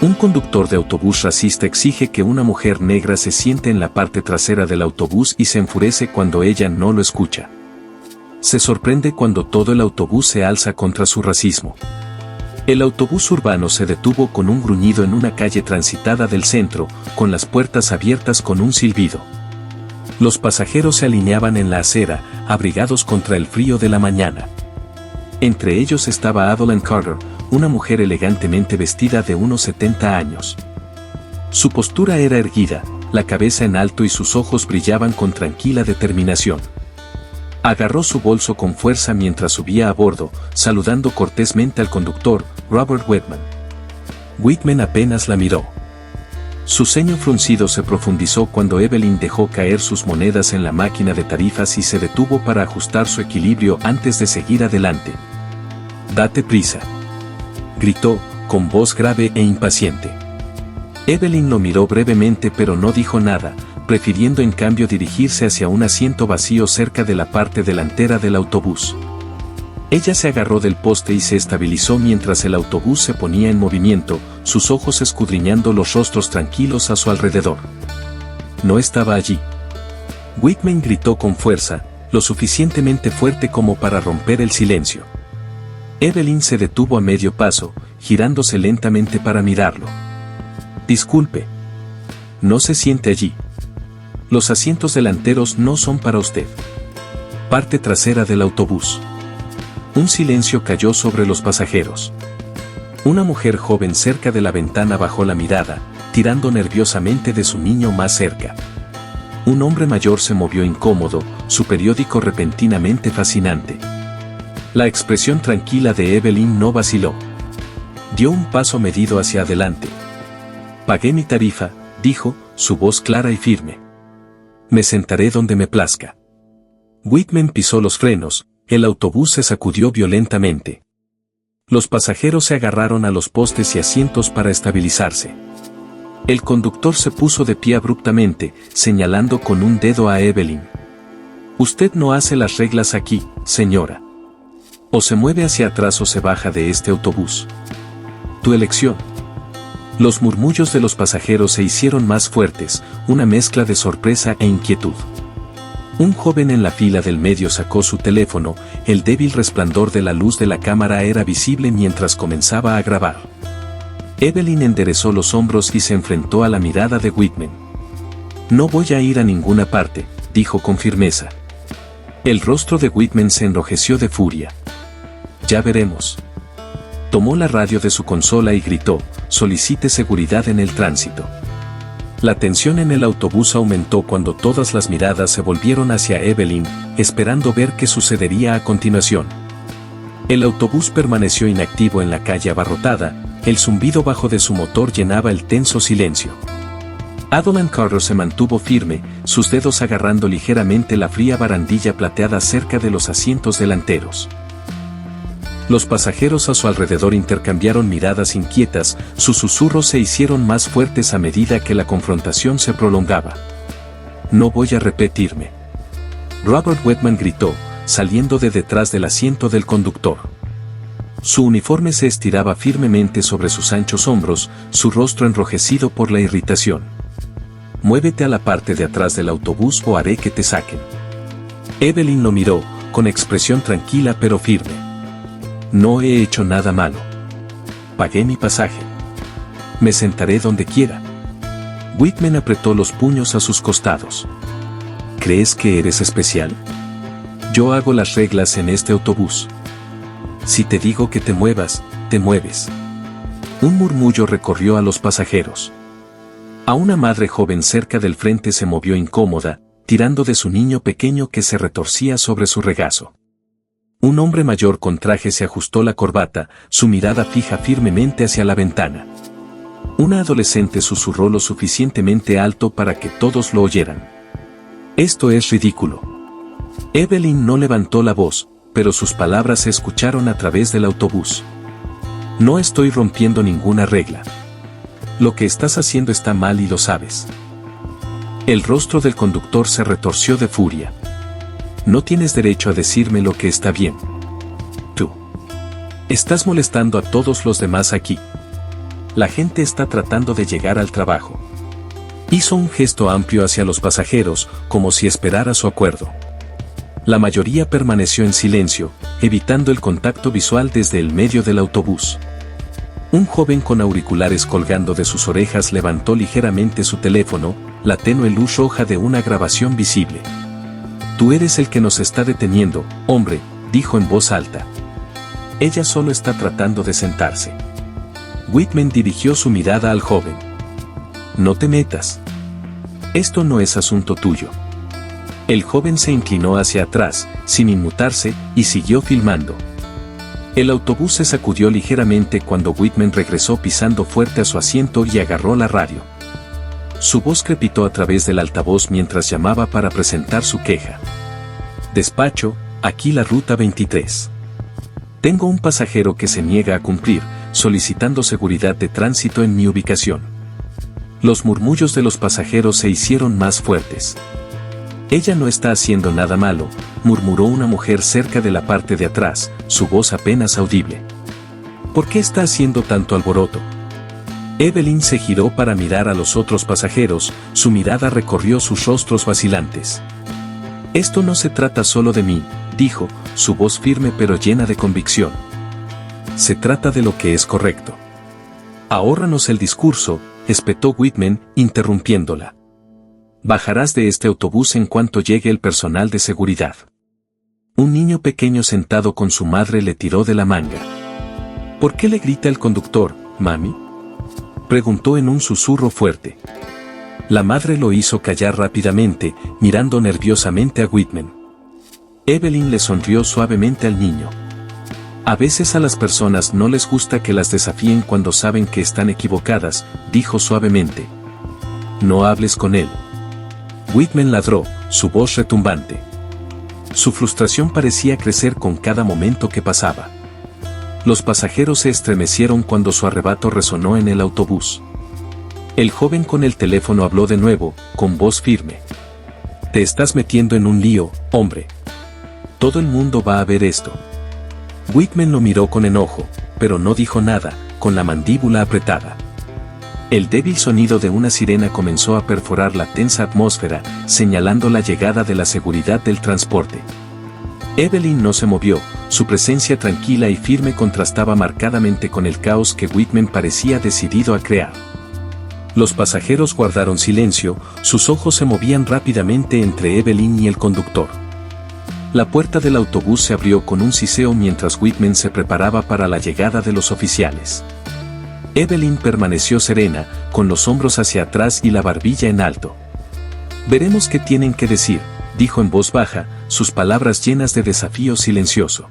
Un conductor de autobús racista exige que una mujer negra se siente en la parte trasera del autobús y se enfurece cuando ella no lo escucha. Se sorprende cuando todo el autobús se alza contra su racismo. El autobús urbano se detuvo con un gruñido en una calle transitada del centro, con las puertas abiertas con un silbido. Los pasajeros se alineaban en la acera, abrigados contra el frío de la mañana. Entre ellos estaba Adeline Carter, una mujer elegantemente vestida de unos 70 años. Su postura era erguida, la cabeza en alto y sus ojos brillaban con tranquila determinación. Agarró su bolso con fuerza mientras subía a bordo, saludando cortésmente al conductor, Robert Whitman. Whitman apenas la miró. Su ceño fruncido se profundizó cuando Evelyn dejó caer sus monedas en la máquina de tarifas y se detuvo para ajustar su equilibrio antes de seguir adelante. «Date prisa», gritó, con voz grave e impaciente. Evelyn lo miró brevemente pero no dijo nada, prefiriendo en cambio dirigirse hacia un asiento vacío cerca de la parte delantera del autobús. Ella se agarró del poste y se estabilizó mientras el autobús se ponía en movimiento, sus ojos escudriñando los rostros tranquilos a su alrededor. No estaba allí. Whitman gritó con fuerza, lo suficientemente fuerte como para romper el silencio. Evelyn se detuvo a medio paso, girándose lentamente para mirarlo. «Disculpe. No se siente allí. Los asientos delanteros no son para usted. Parte trasera del autobús». Un silencio cayó sobre los pasajeros. Una mujer joven cerca de la ventana bajó la mirada, tirando nerviosamente de su niño más cerca. Un hombre mayor se movió incómodo, su periódico repentinamente fascinante. La expresión tranquila de Evelyn no vaciló. Dio un paso medido hacia adelante. «Pagué mi tarifa», dijo, su voz clara y firme. «Me sentaré donde me plazca». Whitman pisó los frenos, el autobús se sacudió violentamente. Los pasajeros se agarraron a los postes y asientos para estabilizarse. El conductor se puso de pie abruptamente, señalando con un dedo a Evelyn. «Usted no hace las reglas aquí, señora. O se mueve hacia atrás o se baja de este autobús. Tu elección». Los murmullos de los pasajeros se hicieron más fuertes, una mezcla de sorpresa e inquietud. Un joven en la fila del medio sacó su teléfono, el débil resplandor de la luz de la cámara era visible mientras comenzaba a grabar. Evelyn enderezó los hombros y se enfrentó a la mirada de Whitman. «No voy a ir a ninguna parte», dijo con firmeza. El rostro de Whitman se enrojeció de furia. «Ya veremos». Tomó la radio de su consola y gritó, «Solicite seguridad en el tránsito». La tensión en el autobús aumentó cuando todas las miradas se volvieron hacia Evelyn, esperando ver qué sucedería a continuación. El autobús permaneció inactivo en la calle abarrotada, el zumbido bajo de su motor llenaba el tenso silencio. Adeline Carter se mantuvo firme, sus dedos agarrando ligeramente la fría barandilla plateada cerca de los asientos delanteros. Los pasajeros a su alrededor intercambiaron miradas inquietas, sus susurros se hicieron más fuertes a medida que la confrontación se prolongaba. «No voy a repetirme», Robert Whitman gritó, saliendo de detrás del asiento del conductor. Su uniforme se estiraba firmemente sobre sus anchos hombros, su rostro enrojecido por la irritación. «Muévete a la parte de atrás del autobús o haré que te saquen». Evelyn lo miró, con expresión tranquila pero firme. «No he hecho nada malo. Pagué mi pasaje. Me sentaré donde quiera». Whitman apretó los puños a sus costados. «¿Crees que eres especial? Yo hago las reglas en este autobús. Si te digo que te muevas, te mueves». Un murmullo recorrió a los pasajeros. A una madre joven cerca del frente se movió incómoda, tirando de su niño pequeño que se retorcía sobre su regazo. Un hombre mayor con traje se ajustó la corbata, su mirada fija firmemente hacia la ventana. Una adolescente susurró lo suficientemente alto para que todos lo oyeran. «Esto es ridículo». Evelyn no levantó la voz, pero sus palabras se escucharon a través del autobús. «No estoy rompiendo ninguna regla. Lo que estás haciendo está mal y lo sabes». El rostro del conductor se retorció de furia. «No tienes derecho a decirme lo que está bien. Tú estás molestando a todos los demás aquí». La gente está tratando de llegar al trabajo. Hizo un gesto amplio hacia los pasajeros, como si esperara su acuerdo. La mayoría permaneció en silencio, evitando el contacto visual desde el medio del autobús. Un joven con auriculares colgando de sus orejas levantó ligeramente su teléfono, la tenue luz roja de una grabación visible. «Tú eres el que nos está deteniendo, hombre», dijo en voz alta. «Ella solo está tratando de sentarse». Whitman dirigió su mirada al joven. «No te metas. Esto no es asunto tuyo». El joven se inclinó hacia atrás, sin inmutarse, y siguió filmando. El autobús se sacudió ligeramente cuando Whitman regresó pisando fuerte a su asiento y agarró la radio. Su voz crepitó a través del altavoz mientras llamaba para presentar su queja. «Despacho, aquí la ruta 23. Tengo un pasajero que se niega a cumplir, solicitando seguridad de tránsito en mi ubicación». Los murmullos de los pasajeros se hicieron más fuertes. «Ella no está haciendo nada malo», murmuró una mujer cerca de la parte de atrás, su voz apenas audible. «¿Por qué está haciendo tanto alboroto?». Evelyn se giró para mirar a los otros pasajeros, su mirada recorrió sus rostros vacilantes. «Esto no se trata solo de mí», dijo, su voz firme pero llena de convicción. «Se trata de lo que es correcto». «Ahórranos el discurso», espetó Whitman, interrumpiéndola. «Bajarás de este autobús en cuanto llegue el personal de seguridad». Un niño pequeño sentado con su madre le tiró de la manga. «¿Por qué le grita el conductor, mami?», preguntó en un susurro fuerte. La madre lo hizo callar rápidamente, mirando nerviosamente a Whitman. Evelyn le sonrió suavemente al niño. «A veces a las personas no les gusta que las desafíen cuando saben que están equivocadas», dijo suavemente. «No hables con él». Whitman ladró, su voz retumbante. Su frustración parecía crecer con cada momento que pasaba. Los pasajeros se estremecieron cuando su arrebato resonó en el autobús. El joven con el teléfono habló de nuevo, con voz firme. «Te estás metiendo en un lío, hombre. Todo el mundo va a ver esto». Whitman lo miró con enojo, pero no dijo nada, con la mandíbula apretada. El débil sonido de una sirena comenzó a perforar la tensa atmósfera, señalando la llegada de la seguridad del transporte. Evelyn no se movió, su presencia tranquila y firme contrastaba marcadamente con el caos que Whitman parecía decidido a crear. Los pasajeros guardaron silencio, sus ojos se movían rápidamente entre Evelyn y el conductor. La puerta del autobús se abrió con un siseo mientras Whitman se preparaba para la llegada de los oficiales. Evelyn permaneció serena, con los hombros hacia atrás y la barbilla en alto. «Veremos qué tienen que decir», dijo en voz baja, sus palabras llenas de desafío silencioso.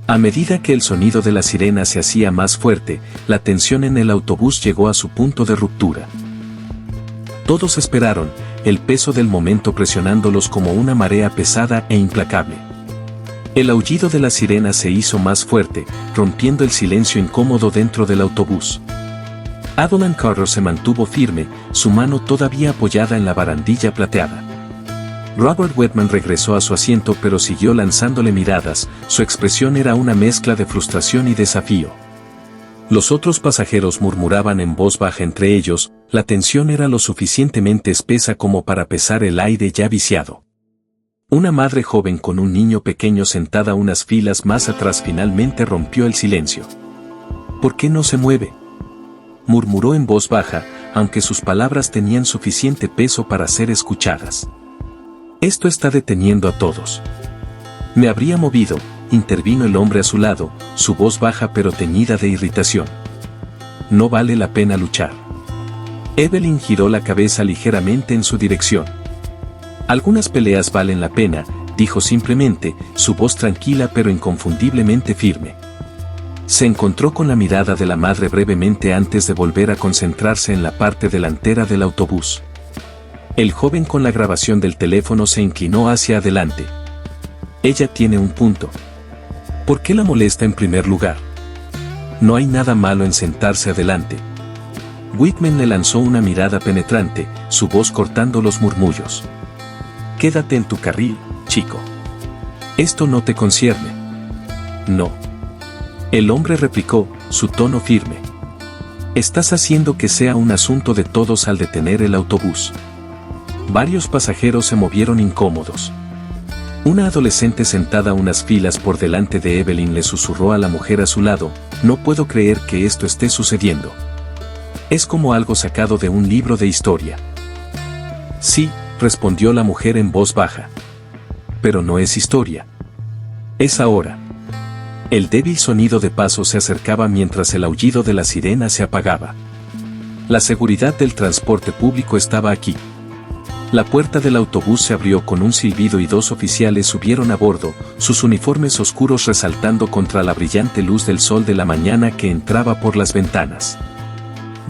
A medida que el sonido de la sirena se hacía más fuerte, la tensión en el autobús llegó a su punto de ruptura. Todos esperaron, el peso del momento presionándolos como una marea pesada e implacable. El aullido de la sirena se hizo más fuerte, rompiendo el silencio incómodo dentro del autobús. Adeline Carter se mantuvo firme, su mano todavía apoyada en la barandilla plateada. Robert Whitman regresó a su asiento pero siguió lanzándole miradas, su expresión era una mezcla de frustración y desafío. Los otros pasajeros murmuraban en voz baja entre ellos, la tensión era lo suficientemente espesa como para pesar el aire ya viciado. Una madre joven con un niño pequeño sentada unas filas más atrás finalmente rompió el silencio. «¿Por qué no se mueve?», murmuró en voz baja, aunque sus palabras tenían suficiente peso para ser escuchadas. «Esto está deteniendo a todos». «Me habría movido», intervino el hombre a su lado, su voz baja pero teñida de irritación. «No vale la pena luchar». Evelyn giró la cabeza ligeramente en su dirección. «Algunas peleas valen la pena», dijo simplemente, su voz tranquila pero inconfundiblemente firme. Se encontró con la mirada de la madre brevemente antes de volver a concentrarse en la parte delantera del autobús. El joven con la grabación del teléfono se inclinó hacia adelante. «Ella tiene un punto. ¿Por qué la molesta en primer lugar? No hay nada malo en sentarse adelante». Whitman le lanzó una mirada penetrante, su voz cortando los murmullos. «Quédate en tu carril, chico. Esto no te concierne». «No». El hombre replicó, su tono firme. Estás haciendo que sea un asunto de todos al detener el autobús. Varios pasajeros se movieron incómodos. Una adolescente sentada unas filas por delante de Evelyn le susurró a la mujer a su lado: no puedo creer que esto esté sucediendo. Es como algo sacado de un libro de historia. Sí, respondió la mujer en voz baja. Pero no es historia. Es ahora. El débil sonido de pasos se acercaba mientras el aullido de la sirena se apagaba. La seguridad del transporte público estaba aquí. La puerta del autobús se abrió con un silbido y 2 oficiales subieron a bordo, sus uniformes oscuros resaltando contra la brillante luz del sol de la mañana que entraba por las ventanas.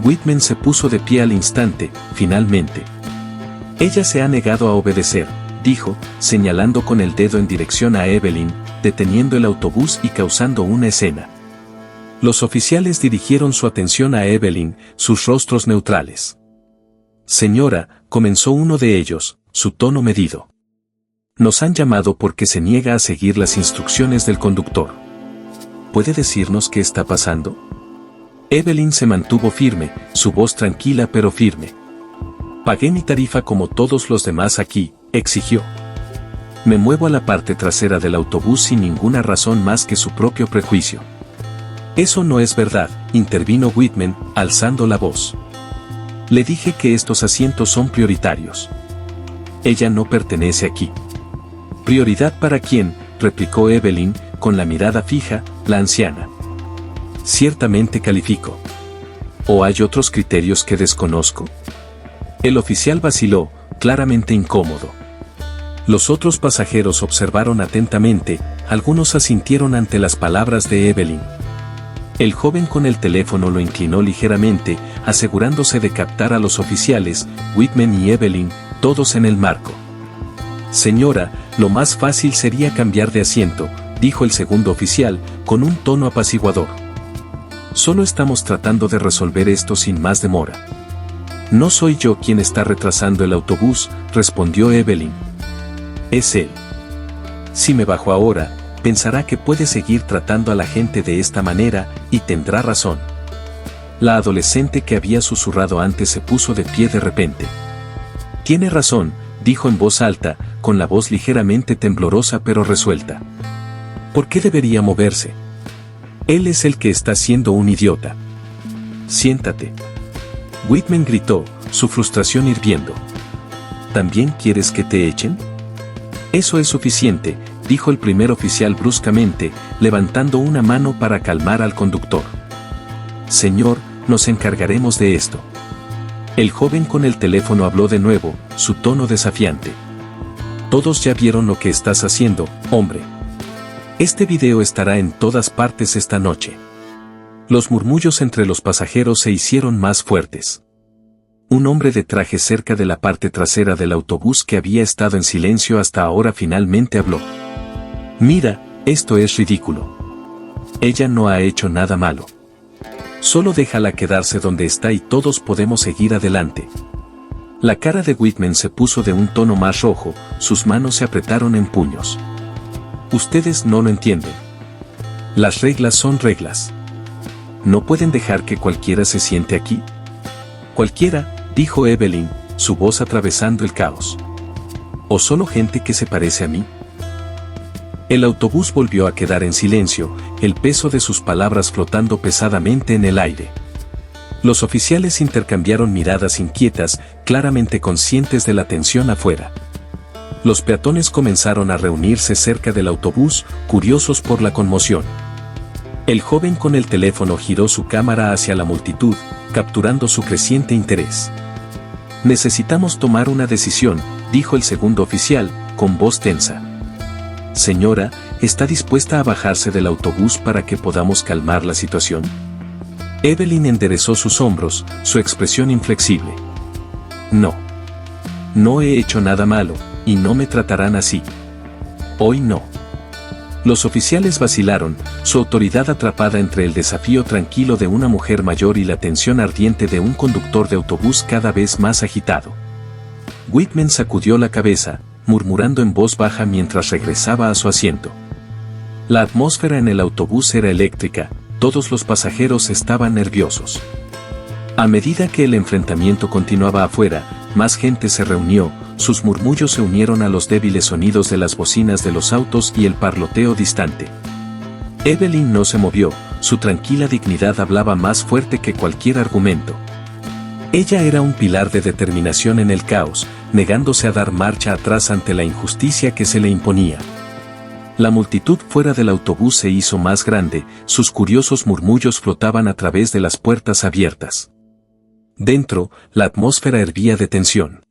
Whitman se puso de pie al instante, finalmente. Ella se ha negado a obedecer, dijo, señalando con el dedo en dirección a Evelyn, deteniendo el autobús y causando una escena. Los oficiales dirigieron su atención a Evelyn, sus rostros neutrales. Señora, comenzó uno de ellos, su tono medido. Nos han llamado porque se niega a seguir las instrucciones del conductor. ¿Puede decirnos qué está pasando? Evelyn se mantuvo firme, su voz tranquila pero firme. Pagué mi tarifa como todos los demás aquí, exigió. Me muevo a la parte trasera del autobús sin ninguna razón más que su propio prejuicio. Eso no es verdad, intervino Whitman, alzando la voz. Le dije que estos asientos son prioritarios. Ella no pertenece aquí. ¿Prioridad para quién?, replicó Evelyn, con la mirada fija, la anciana. Ciertamente califico. ¿O hay otros criterios que desconozco? El oficial vaciló, claramente incómodo. Los otros pasajeros observaron atentamente, algunos asintieron ante las palabras de Evelyn. El joven con el teléfono lo inclinó ligeramente, asegurándose de captar a los oficiales, Whitman y Evelyn, todos en el marco. Señora, lo más fácil sería cambiar de asiento, dijo el segundo oficial, con un tono apaciguador. Solo estamos tratando de resolver esto sin más demora. No soy yo quien está retrasando el autobús, respondió Evelyn. Es él. Si me bajo ahora, pensará que puede seguir tratando a la gente de esta manera, y tendrá razón. La adolescente que había susurrado antes se puso de pie de repente. Tiene razón, dijo en voz alta, con la voz ligeramente temblorosa pero resuelta. ¿Por qué debería moverse? Él es el que está siendo un idiota. Siéntate. Whitman gritó, su frustración hirviendo. ¿También quieres que te echen? Eso es suficiente, dijo el primer oficial bruscamente, levantando una mano para calmar al conductor. Señor, nos encargaremos de esto. El joven con el teléfono habló de nuevo, su tono desafiante. Todos ya vieron lo que estás haciendo, hombre. Este video estará en todas partes esta noche. Los murmullos entre los pasajeros se hicieron más fuertes. Un hombre de traje cerca de la parte trasera del autobús que había estado en silencio hasta ahora finalmente habló. Mira, esto es ridículo. Ella no ha hecho nada malo. Solo déjala quedarse donde está y todos podemos seguir adelante. La cara de Whitman se puso de un tono más rojo, sus manos se apretaron en puños. Ustedes no lo entienden. Las reglas son reglas. ¿No pueden dejar que cualquiera se siente aquí? Cualquiera, dijo Evelyn, su voz atravesando el caos. ¿O solo gente que se parece a mí? El autobús volvió a quedar en silencio, el peso de sus palabras flotando pesadamente en el aire. Los oficiales intercambiaron miradas inquietas, claramente conscientes de la tensión afuera. Los peatones comenzaron a reunirse cerca del autobús, curiosos por la conmoción. El joven con el teléfono giró su cámara hacia la multitud, capturando su creciente interés. Necesitamos tomar una decisión, dijo el segundo oficial, con voz tensa. Señora, ¿está dispuesta a bajarse del autobús para que podamos calmar la situación? Evelyn enderezó sus hombros, su expresión inflexible. No. No he hecho nada malo, y no me tratarán así. Hoy no. Los oficiales vacilaron, su autoridad atrapada entre el desafío tranquilo de una mujer mayor y la tensión ardiente de un conductor de autobús cada vez más agitado. Whitman sacudió la cabeza, murmurando en voz baja mientras regresaba a su asiento. La atmósfera en el autobús era eléctrica, todos los pasajeros estaban nerviosos. A medida que el enfrentamiento continuaba afuera, más gente se reunió, sus murmullos se unieron a los débiles sonidos de las bocinas de los autos y el parloteo distante. Evelyn no se movió, su tranquila dignidad hablaba más fuerte que cualquier argumento. Ella era un pilar de determinación en el caos, negándose a dar marcha atrás ante la injusticia que se le imponía. La multitud fuera del autobús se hizo más grande, sus curiosos murmullos flotaban a través de las puertas abiertas. Dentro, la atmósfera hervía de tensión.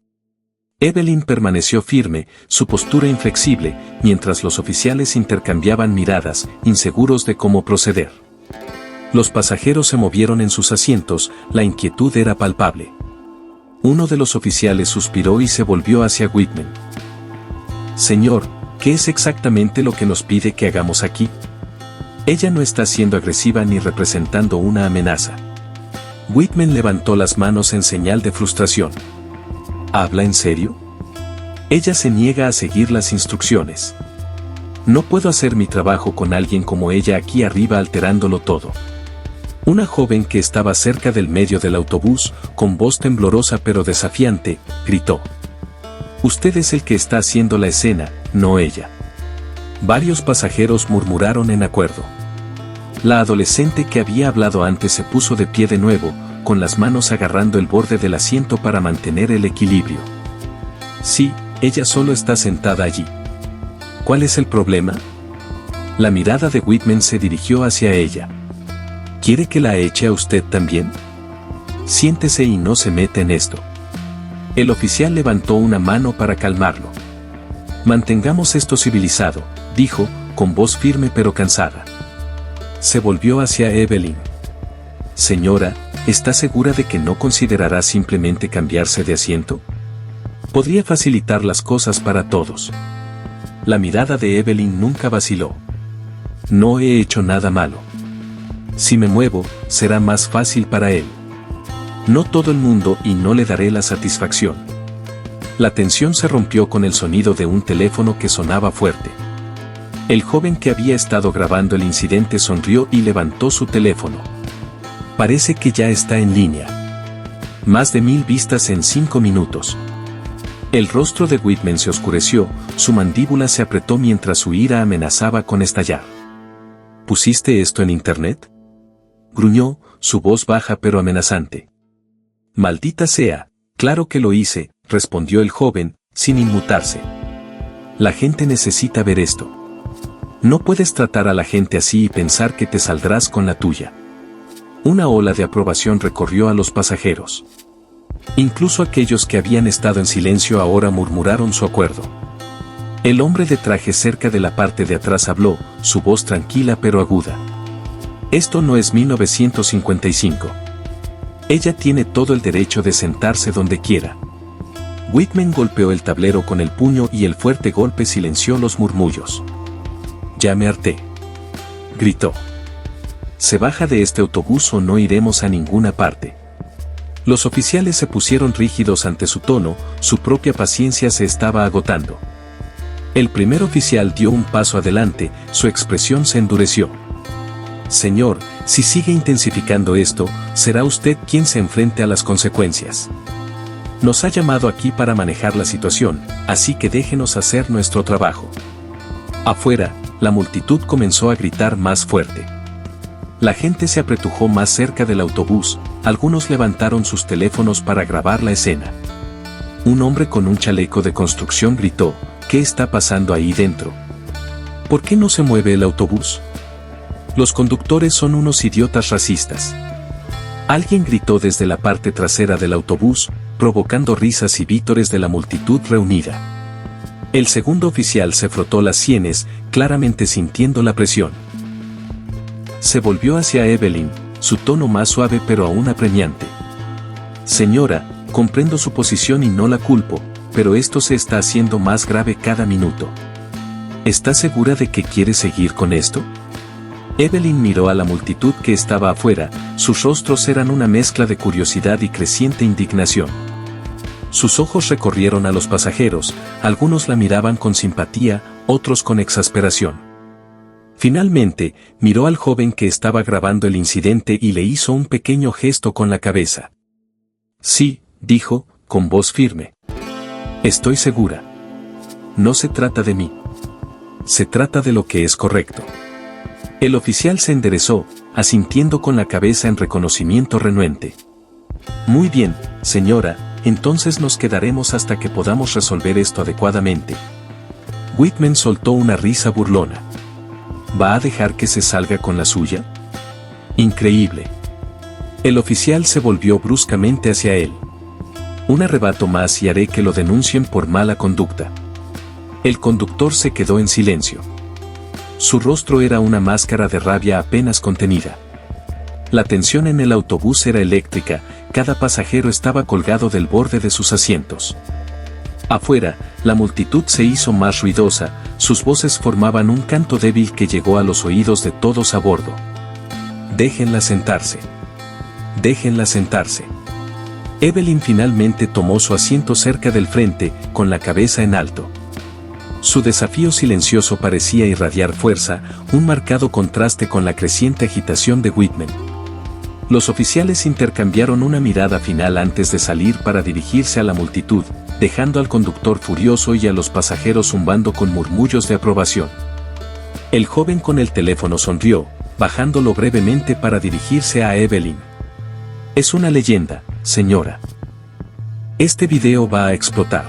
Evelyn permaneció firme, su postura inflexible, mientras los oficiales intercambiaban miradas, inseguros de cómo proceder. Los pasajeros se movieron en sus asientos, la inquietud era palpable. Uno de los oficiales suspiró y se volvió hacia Whitman. «Señor, ¿qué es exactamente lo que nos pide que hagamos aquí?» Ella no está siendo agresiva ni representando una amenaza. Whitman levantó las manos en señal de frustración. ¿Habla en serio? Ella se niega a seguir las instrucciones. No puedo hacer mi trabajo con alguien como ella aquí arriba alterándolo todo. Una joven que estaba cerca del medio del autobús, con voz temblorosa pero desafiante, gritó. «Usted es el que está haciendo la escena, no ella». Varios pasajeros murmuraron en acuerdo. La adolescente que había hablado antes se puso de pie de nuevo, con las manos agarrando el borde del asiento para mantener el equilibrio. «Sí, ella solo está sentada allí». «¿Cuál es el problema?» La mirada de Whitman se dirigió hacia ella. ¿Quiere que la eche a usted también? Siéntese y no se mete en esto. El oficial levantó una mano para calmarlo. Mantengamos esto civilizado, dijo, con voz firme pero cansada. Se volvió hacia Evelyn. Señora, ¿está segura de que no considerará simplemente cambiarse de asiento? Podría facilitar las cosas para todos. La mirada de Evelyn nunca vaciló. No he hecho nada malo. Si me muevo, será más fácil para él. No todo el mundo y no le daré la satisfacción. La tensión se rompió con el sonido de un teléfono que sonaba fuerte. El joven que había estado grabando el incidente sonrió y levantó su teléfono. Parece que ya está en línea. Más de 1000 vistas en 5 minutos. El rostro de Whitman se oscureció, su mandíbula se apretó mientras su ira amenazaba con estallar. ¿Pusiste esto en internet?, gruñó, su voz baja pero amenazante. Maldita sea, claro que lo hice, respondió el joven, sin inmutarse. La gente necesita ver esto. No puedes tratar a la gente así y pensar que te saldrás con la tuya. Una ola de aprobación recorrió a los pasajeros. Incluso aquellos que habían estado en silencio ahora murmuraron su acuerdo. El hombre de traje cerca de la parte de atrás habló, su voz tranquila pero aguda. Esto no es 1955. Ella tiene todo el derecho de sentarse donde quiera. Whitman golpeó el tablero con el puño y el fuerte golpe silenció los murmullos. Ya me harté, gritó. Se baja de este autobús o no iremos a ninguna parte. Los oficiales se pusieron rígidos ante su tono, su propia paciencia se estaba agotando. El primer oficial dio un paso adelante, su expresión se endureció. Señor, si sigue intensificando esto, será usted quien se enfrente a las consecuencias. Nos ha llamado aquí para manejar la situación, así que déjenos hacer nuestro trabajo. Afuera, la multitud comenzó a gritar más fuerte. La gente se apretujó más cerca del autobús, algunos levantaron sus teléfonos para grabar la escena. Un hombre con un chaleco de construcción gritó, ¿qué está pasando ahí dentro? ¿Por qué no se mueve el autobús? Los conductores son unos idiotas racistas. Alguien gritó desde la parte trasera del autobús, provocando risas y vítores de la multitud reunida. El segundo oficial se frotó las sienes, claramente sintiendo la presión. Se volvió hacia Evelyn, su tono más suave pero aún apremiante. Señora, comprendo su posición y no la culpo, pero esto se está haciendo más grave cada minuto. ¿Está segura de que quiere seguir con esto? Evelyn miró a la multitud que estaba afuera, sus rostros eran una mezcla de curiosidad y creciente indignación. Sus ojos recorrieron a los pasajeros, algunos la miraban con simpatía, otros con exasperación. Finalmente, miró al joven que estaba grabando el incidente y le hizo un pequeño gesto con la cabeza. Sí, dijo, con voz firme. Estoy segura. No se trata de mí. Se trata de lo que es correcto. El oficial se enderezó, asintiendo con la cabeza en reconocimiento renuente. Muy bien, señora, entonces nos quedaremos hasta que podamos resolver esto adecuadamente. Whitman soltó una risa burlona. ¿Va a dejar que se salga con la suya? Increíble. El oficial se volvió bruscamente hacia él. Un arrebato más y haré que lo denuncien por mala conducta. El conductor se quedó en silencio. Su rostro era una máscara de rabia apenas contenida. La tensión en el autobús era eléctrica, cada pasajero estaba colgado del borde de sus asientos. Afuera, la multitud se hizo más ruidosa, sus voces formaban un canto débil que llegó a los oídos de todos a bordo. Déjenla sentarse. Déjenla sentarse. Evelyn finalmente tomó su asiento cerca del frente, con la cabeza en alto. Su desafío silencioso parecía irradiar fuerza, un marcado contraste con la creciente agitación de Whitman. Los oficiales intercambiaron una mirada final antes de salir para dirigirse a la multitud, dejando al conductor furioso y a los pasajeros zumbando con murmullos de aprobación. El joven con el teléfono sonrió, bajándolo brevemente para dirigirse a Evelyn. Es una leyenda, señora. Este video va a explotar.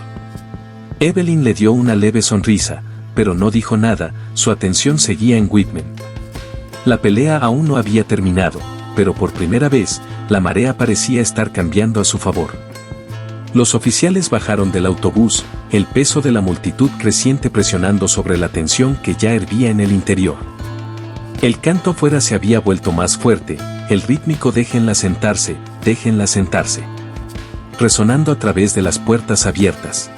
Evelyn le dio una leve sonrisa, pero no dijo nada, su atención seguía en Whitman. La pelea aún no había terminado, pero por primera vez, la marea parecía estar cambiando a su favor. Los oficiales bajaron del autobús, el peso de la multitud creciente presionando sobre la tensión que ya hervía en el interior. El canto afuera se había vuelto más fuerte, el rítmico déjenla sentarse, resonando a través de las puertas abiertas.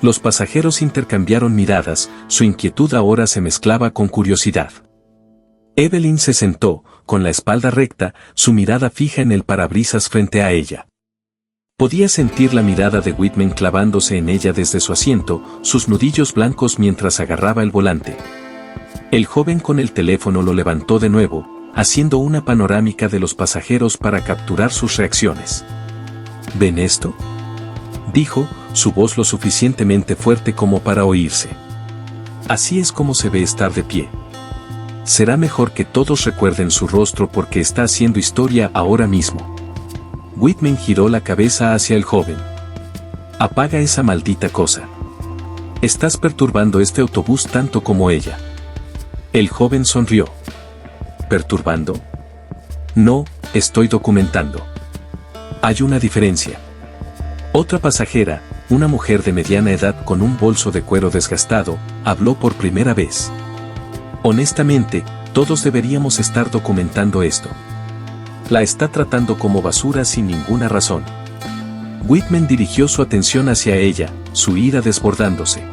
Los pasajeros intercambiaron miradas, su inquietud ahora se mezclaba con curiosidad. Evelyn se sentó, con la espalda recta, su mirada fija en el parabrisas frente a ella. Podía sentir la mirada de Whitman clavándose en ella desde su asiento, sus nudillos blancos mientras agarraba el volante. El joven con el teléfono lo levantó de nuevo, haciendo una panorámica de los pasajeros para capturar sus reacciones. ¿Ven esto?, dijo, su voz lo suficientemente fuerte como para oírse. Así es como se ve estar de pie. Será mejor que todos recuerden su rostro porque está haciendo historia ahora mismo. Whitman giró la cabeza hacia el joven. Apaga esa maldita cosa. Estás perturbando este autobús tanto como ella. El joven sonrió. ¿Perturbando? No, estoy documentando. Hay una diferencia. Otra pasajera, una mujer de mediana edad con un bolso de cuero desgastado, habló por primera vez. Honestamente, todos deberíamos estar documentando esto. La está tratando como basura sin ninguna razón. Whitman dirigió su atención hacia ella, su ira desbordándose.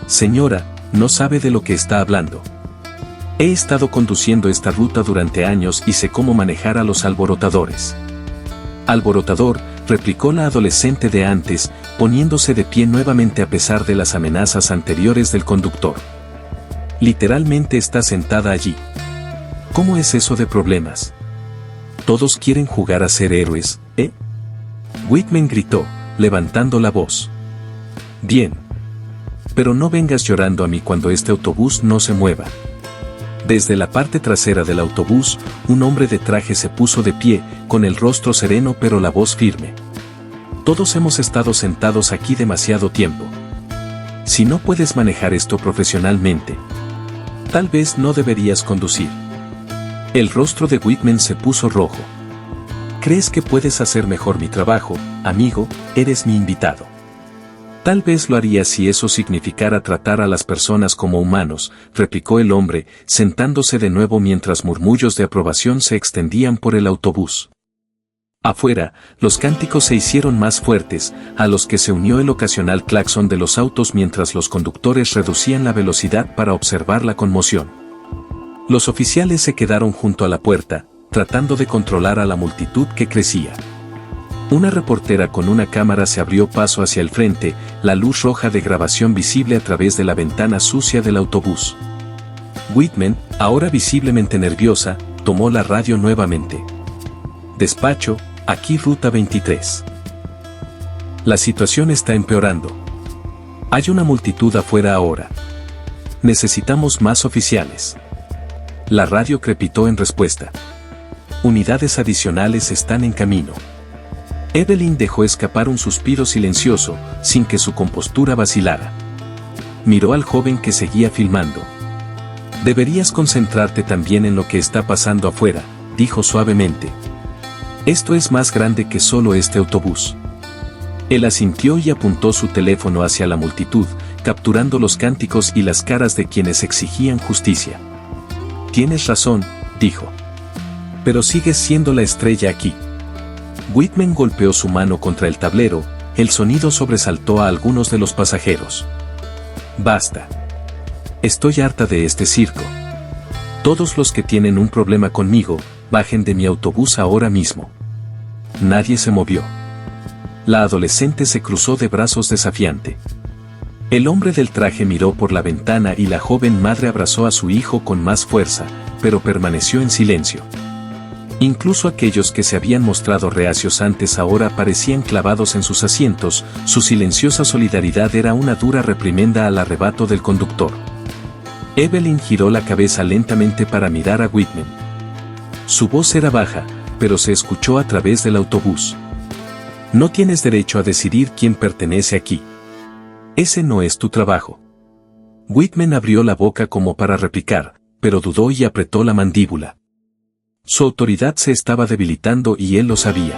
Señora, no sabe de lo que está hablando. He estado conduciendo esta ruta durante años y sé cómo manejar a los alborotadores. Alborotador, replicó la adolescente de antes, poniéndose de pie nuevamente a pesar de las amenazas anteriores del conductor. Literalmente está sentada allí. ¿Cómo es eso de problemas? Todos quieren jugar a ser héroes, ¿eh? Whitman gritó, levantando la voz. Bien. Pero no vengas llorando a mí cuando este autobús no se mueva. Desde la parte trasera del autobús, un hombre de traje se puso de pie, con el rostro sereno pero la voz firme. Todos hemos estado sentados aquí demasiado tiempo. Si no puedes manejar esto profesionalmente, tal vez no deberías conducir. El rostro de Whitman se puso rojo. ¿Crees que puedes hacer mejor mi trabajo, amigo? Eres mi invitado. Tal vez lo haría si eso significara tratar a las personas como humanos, replicó el hombre, sentándose de nuevo mientras murmullos de aprobación se extendían por el autobús. Afuera, los cánticos se hicieron más fuertes, a los que se unió el ocasional claxon de los autos mientras los conductores reducían la velocidad para observar la conmoción. Los oficiales se quedaron junto a la puerta, tratando de controlar a la multitud que crecía. Una reportera con una cámara se abrió paso hacia el frente, la luz roja de grabación visible a través de la ventana sucia del autobús. Whitman, ahora visiblemente nerviosa, tomó la radio nuevamente. Despacho, aquí Ruta 23. La situación está empeorando. Hay una multitud afuera ahora. Necesitamos más oficiales. La radio crepitó en respuesta. Unidades adicionales están en camino. Evelyn dejó escapar un suspiro silencioso, sin que su compostura vacilara. Miró al joven que seguía filmando. Deberías concentrarte también en lo que está pasando afuera, dijo suavemente. Esto es más grande que solo este autobús. Él asintió y apuntó su teléfono hacia la multitud, capturando los cánticos y las caras de quienes exigían justicia. Tienes razón, dijo. Pero sigues siendo la estrella aquí. Whitman golpeó su mano contra el tablero, el sonido sobresaltó a algunos de los pasajeros. Basta. Estoy harta de este circo. Todos los que tienen un problema conmigo, bajen de mi autobús ahora mismo. Nadie se movió. La adolescente se cruzó de brazos desafiante. El hombre del traje miró por la ventana y la joven madre abrazó a su hijo con más fuerza, pero permaneció en silencio. Incluso aquellos que se habían mostrado reacios antes ahora parecían clavados en sus asientos, su silenciosa solidaridad era una dura reprimenda al arrebato del conductor. Evelyn giró la cabeza lentamente para mirar a Whitman. Su voz era baja, pero se escuchó a través del autobús. No tienes derecho a decidir quién pertenece aquí. Ese no es tu trabajo. Whitman abrió la boca como para replicar, pero dudó y apretó la mandíbula. Su autoridad se estaba debilitando y él lo sabía.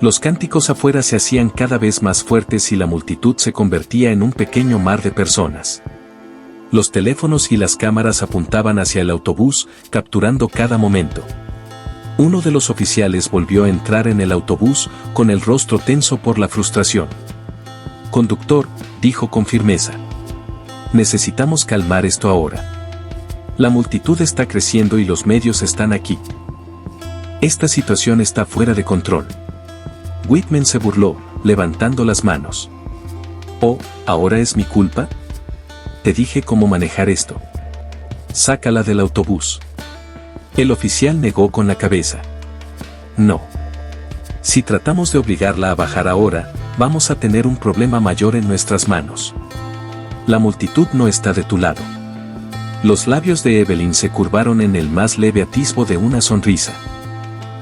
Los cánticos afuera se hacían cada vez más fuertes y la multitud se convertía en un pequeño mar de personas. Los teléfonos y las cámaras apuntaban hacia el autobús, capturando cada momento. Uno de los oficiales volvió a entrar en el autobús, con el rostro tenso por la frustración. Conductor, dijo con firmeza. Necesitamos calmar esto ahora. La multitud está creciendo y los medios están aquí. Esta situación está fuera de control. Whitman se burló, levantando las manos. Oh, ¿ahora es mi culpa? Te dije cómo manejar esto. Sácala del autobús. El oficial negó con la cabeza. No. Si tratamos de obligarla a bajar ahora, vamos a tener un problema mayor en nuestras manos. La multitud no está de tu lado. Los labios de Evelyn se curvaron en el más leve atisbo de una sonrisa.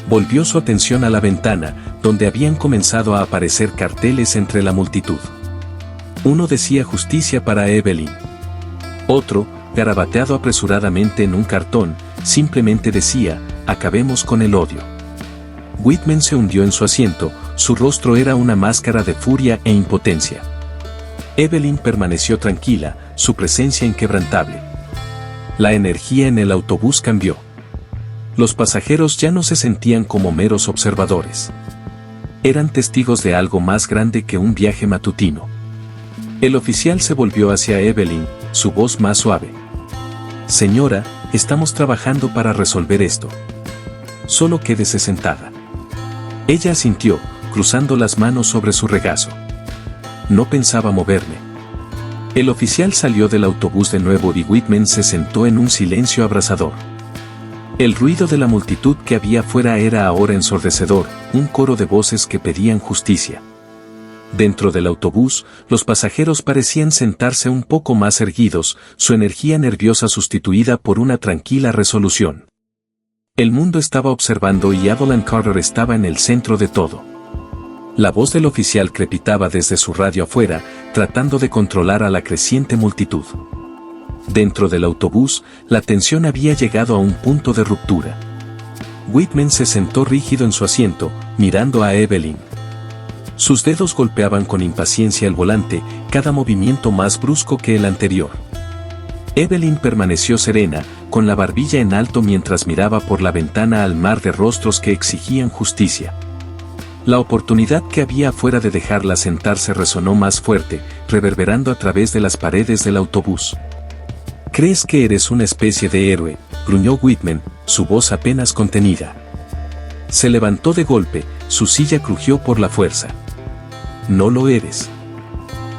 Volvió su atención a la ventana, donde habían comenzado a aparecer carteles entre la multitud. Uno decía justicia para Evelyn. Otro, garabateado apresuradamente en un cartón, simplemente decía, acabemos con el odio. Whitman se hundió en su asiento, su rostro era una máscara de furia e impotencia. Evelyn permaneció tranquila, su presencia inquebrantable. La energía en el autobús cambió. Los pasajeros ya no se sentían como meros observadores. Eran testigos de algo más grande que un viaje matutino. El oficial se volvió hacia Evelyn, su voz más suave. Señora, estamos trabajando para resolver esto. Solo quédese sentada. Ella asintió, cruzando las manos sobre su regazo. No pensaba moverme. El oficial salió del autobús de nuevo y Whitman se sentó en un silencio abrasador. El ruido de la multitud que había fuera era ahora ensordecedor, un coro de voces que pedían justicia. Dentro del autobús, los pasajeros parecían sentarse un poco más erguidos, su energía nerviosa sustituida por una tranquila resolución. El mundo estaba observando y Evelyn Carter estaba en el centro de todo. La voz del oficial crepitaba desde su radio afuera, tratando de controlar a la creciente multitud. Dentro del autobús, la tensión había llegado a un punto de ruptura. Whitman se sentó rígido en su asiento, mirando a Evelyn. Sus dedos golpeaban con impaciencia el volante, cada movimiento más brusco que el anterior. Evelyn permaneció serena, con la barbilla en alto mientras miraba por la ventana al mar de rostros que exigían justicia. La oportunidad que había afuera de dejarla sentarse resonó más fuerte, reverberando a través de las paredes del autobús. «¿Crees que eres una especie de héroe?», gruñó Whitman, su voz apenas contenida. Se levantó de golpe, su silla crujió por la fuerza. «No lo eres.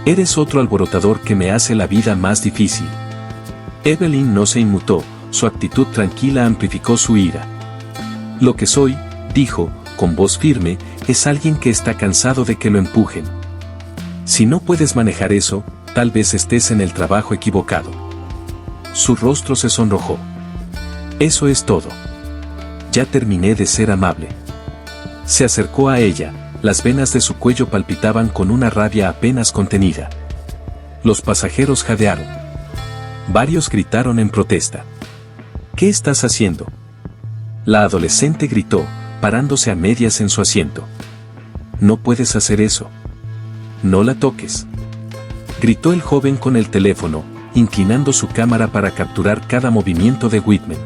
Eres otro alborotador que me hace la vida más difícil». Evelyn no se inmutó, su actitud tranquila amplificó su ira. Lo que soy, dijo, con voz firme, es alguien que está cansado de que lo empujen. Si no puedes manejar eso, tal vez estés en el trabajo equivocado. Su rostro se sonrojó. Eso es todo. Ya terminé de ser amable. Se acercó a ella, las venas de su cuello palpitaban con una rabia apenas contenida. Los pasajeros jadearon. Varios gritaron en protesta. ¿Qué estás haciendo? La adolescente gritó, parándose a medias en su asiento. No puedes hacer eso. No la toques. Gritó el joven con el teléfono, inclinando su cámara para capturar cada movimiento de Whitman.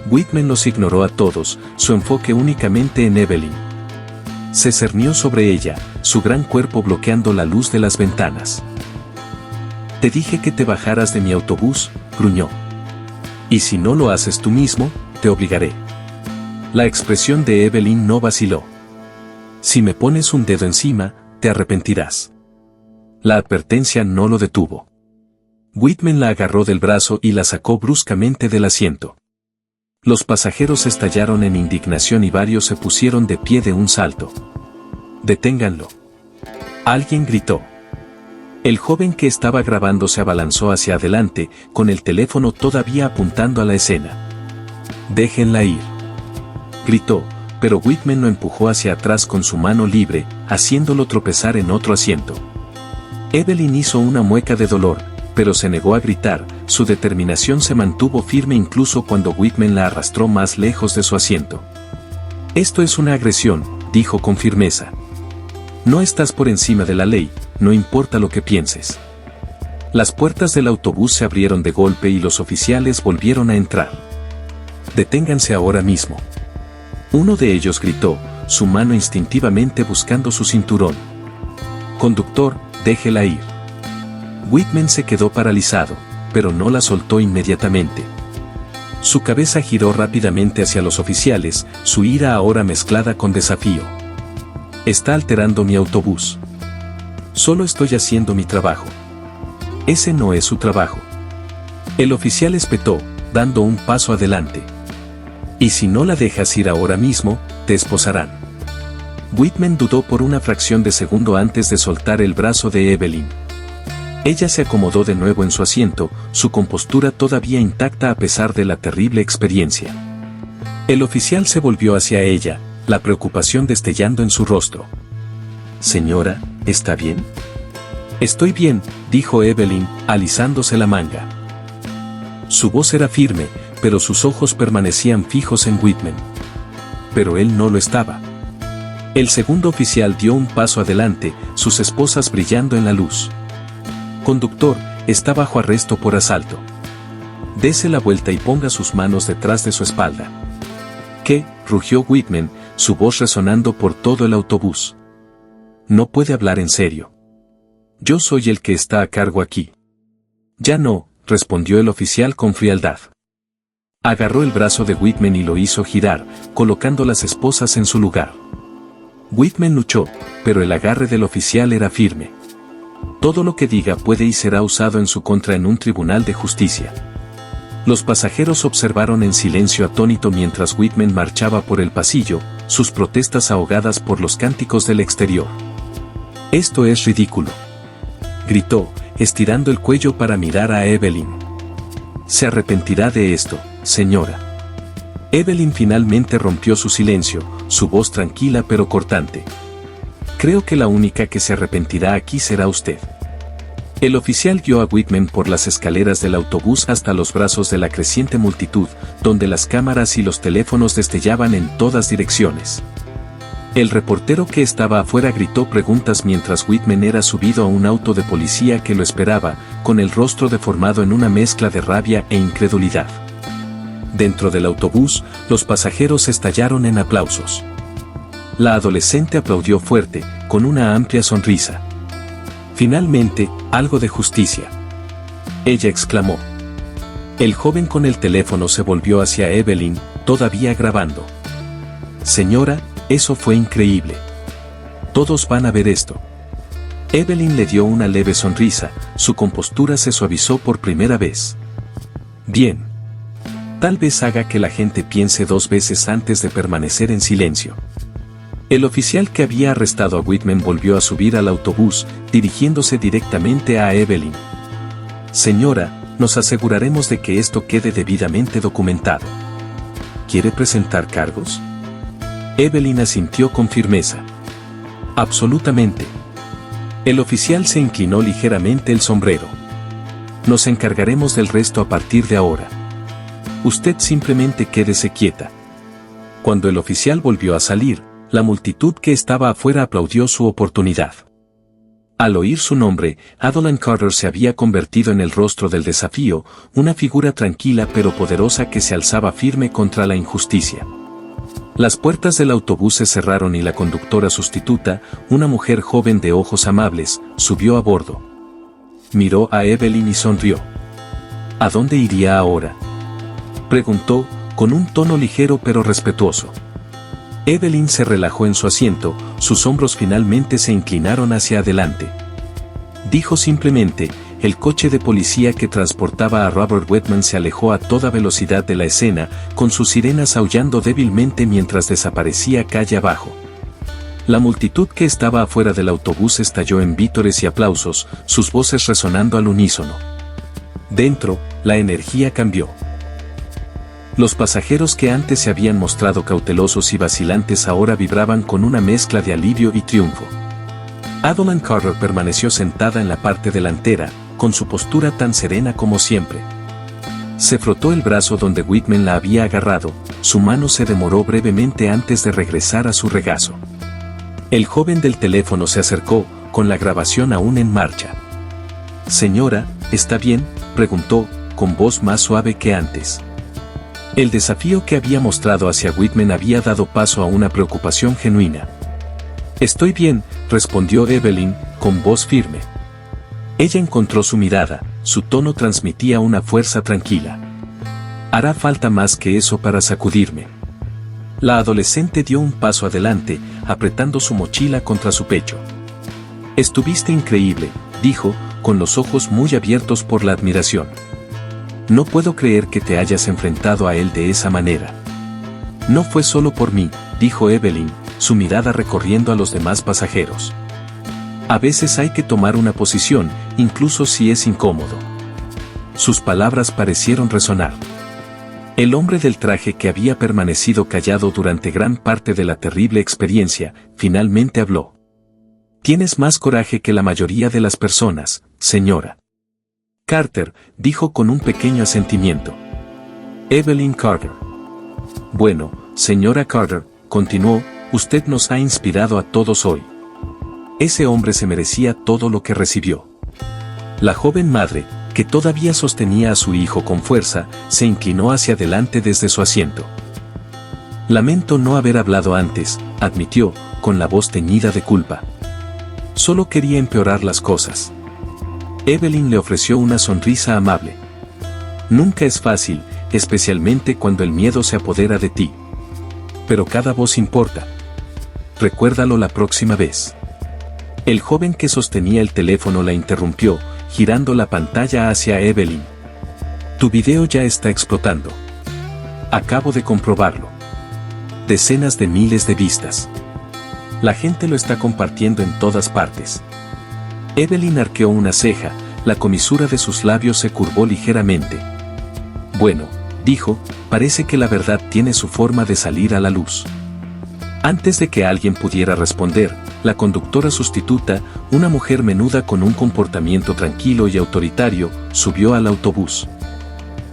Whitman los ignoró a todos, su enfoque únicamente en Evelyn. Se cernió sobre ella, su gran cuerpo bloqueando la luz de las ventanas. Te dije que te bajaras de mi autobús, gruñó. Y si no lo haces tú mismo, te obligaré. La expresión de Evelyn no vaciló. Si me pones un dedo encima, te arrepentirás. La advertencia no lo detuvo. Whitman la agarró del brazo y la sacó bruscamente del asiento. Los pasajeros estallaron en indignación y varios se pusieron de pie de un salto. ¡Deténganlo! Alguien gritó. El joven que estaba grabando se abalanzó hacia adelante, con el teléfono todavía apuntando a la escena. «Déjenla ir», gritó, pero Whitman lo empujó hacia atrás con su mano libre, haciéndolo tropezar en otro asiento. Evelyn hizo una mueca de dolor, pero se negó a gritar, su determinación se mantuvo firme incluso cuando Whitman la arrastró más lejos de su asiento. «Esto es una agresión», dijo con firmeza. «No estás por encima de la ley, no importa lo que pienses». Las puertas del autobús se abrieron de golpe y los oficiales volvieron a entrar. «Deténganse ahora mismo». Uno de ellos gritó, su mano instintivamente buscando su cinturón. «Conductor, déjela ir». Whitman se quedó paralizado, pero no la soltó inmediatamente. Su cabeza giró rápidamente hacia los oficiales, su ira ahora mezclada con desafío. «Está alterando mi autobús. Solo estoy haciendo mi trabajo». «Ese no es su trabajo». El oficial espetó, dando un paso adelante. «Y si no la dejas ir ahora mismo, te esposarán». Whitman dudó por una fracción de segundo antes de soltar el brazo de Evelyn. Ella se acomodó de nuevo en su asiento, su compostura todavía intacta a pesar de la terrible experiencia. El oficial se volvió hacia ella, la preocupación destellando en su rostro. «Señora, ¿está bien?» «Estoy bien», dijo Evelyn, alisándose la manga. Su voz era firme, pero sus ojos permanecían fijos en Whitman. Pero él no lo estaba. El segundo oficial dio un paso adelante, sus esposas brillando en la luz. «Conductor, está bajo arresto por asalto. Dese la vuelta y ponga sus manos detrás de su espalda». «¿Qué?», rugió Whitman, su voz resonando por todo el autobús. «No puede hablar en serio. Yo soy el que está a cargo aquí». «Ya no», respondió el oficial con frialdad. Agarró el brazo de Whitman y lo hizo girar, colocando las esposas en su lugar. Whitman luchó, pero el agarre del oficial era firme. Todo lo que diga puede y será usado en su contra en un tribunal de justicia. Los pasajeros observaron en silencio atónito mientras Whitman marchaba por el pasillo, sus protestas ahogadas por los cánticos del exterior. «Esto es ridículo», gritó, estirando el cuello para mirar a Evelyn. «Se arrepentirá de esto, señora». Evelyn finalmente rompió su silencio, su voz tranquila pero cortante. «Creo que la única que se arrepentirá aquí será usted». El oficial guió a Whitman por las escaleras del autobús hasta los brazos de la creciente multitud, donde las cámaras y los teléfonos destellaban en todas direcciones. El reportero que estaba afuera gritó preguntas mientras Whitman era subido a un auto de policía que lo esperaba, con el rostro deformado en una mezcla de rabia e incredulidad. Dentro del autobús, los pasajeros estallaron en aplausos. La adolescente aplaudió fuerte, con una amplia sonrisa. «Finalmente, algo de justicia», ella exclamó. El joven con el teléfono se volvió hacia Evelyn, todavía grabando. «Señora, eso fue increíble. Todos van a ver esto». Evelyn le dio una leve sonrisa, su compostura se suavizó por primera vez. Bien. Tal vez haga que la gente piense 2 veces antes de permanecer en silencio. El oficial que había arrestado a Whitman volvió a subir al autobús, dirigiéndose directamente a Evelyn. Señora, nos aseguraremos de que esto quede debidamente documentado. ¿Quiere presentar cargos? Evelyn asintió con firmeza. Absolutamente. El oficial se inclinó ligeramente el sombrero. Nos encargaremos del resto a partir de ahora. Usted simplemente quédese quieta. Cuando el oficial volvió a salir, la multitud que estaba afuera aplaudió su oportunidad. Al oír su nombre, Adeline Carter se había convertido en el rostro del desafío, una figura tranquila pero poderosa que se alzaba firme contra la injusticia. Las puertas del autobús se cerraron y la conductora sustituta, una mujer joven de ojos amables, subió a bordo. Miró a Evelyn y sonrió. ¿A dónde iría ahora?, preguntó, con un tono ligero pero respetuoso. Evelyn se relajó en su asiento, sus hombros finalmente se inclinaron hacia adelante. Dijo simplemente, el coche de policía que transportaba a Robert Whitman se alejó a toda velocidad de la escena, con sus sirenas aullando débilmente mientras desaparecía calle abajo. La multitud que estaba afuera del autobús estalló en vítores y aplausos, sus voces resonando al unísono. Dentro, la energía cambió. Los pasajeros que antes se habían mostrado cautelosos y vacilantes ahora vibraban con una mezcla de alivio y triunfo. Adeline Carter permaneció sentada en la parte delantera, con su postura tan serena como siempre. Se frotó el brazo donde Whitman la había agarrado, su mano se demoró brevemente antes de regresar a su regazo. El joven del teléfono se acercó, con la grabación aún en marcha. «Señora, ¿está bien?», preguntó, con voz más suave que antes. El desafío que había mostrado hacia Whitman había dado paso a una preocupación genuina. «Estoy bien», respondió Evelyn, con voz firme. Ella encontró su mirada, su tono transmitía una fuerza tranquila. «Hará falta más que eso para sacudirme». La adolescente dio un paso adelante, apretando su mochila contra su pecho. «Estuviste increíble», dijo, con los ojos muy abiertos por la admiración. «No puedo creer que te hayas enfrentado a él de esa manera». «No fue solo por mí», dijo Evelyn, su mirada recorriendo a los demás pasajeros. «A veces hay que tomar una posición, incluso si es incómodo». Sus palabras parecieron resonar. El hombre del traje que había permanecido callado durante gran parte de la terrible experiencia, finalmente habló. «Tienes más coraje que la mayoría de las personas, señora». Carter, dijo con un pequeño asentimiento. Evelyn Carter. «Bueno, señora Carter», continuó, «usted nos ha inspirado a todos hoy. Ese hombre se merecía todo lo que recibió». La joven madre, que todavía sostenía a su hijo con fuerza, se inclinó hacia adelante desde su asiento. «Lamento no haber hablado antes», admitió, con la voz teñida de culpa. «Solo quería empeorar las cosas». Evelyn le ofreció una sonrisa amable. «Nunca es fácil, especialmente cuando el miedo se apodera de ti. Pero cada voz importa. Recuérdalo la próxima vez». El joven que sostenía el teléfono la interrumpió, girando la pantalla hacia Evelyn. «Tu video ya está explotando. Acabo de comprobarlo. Decenas de miles de vistas. La gente lo está compartiendo en todas partes». Evelyn arqueó una ceja, la comisura de sus labios se curvó ligeramente. «Bueno», dijo, «parece que la verdad tiene su forma de salir a la luz». Antes de que alguien pudiera responder, la conductora sustituta, una mujer menuda con un comportamiento tranquilo y autoritario, subió al autobús.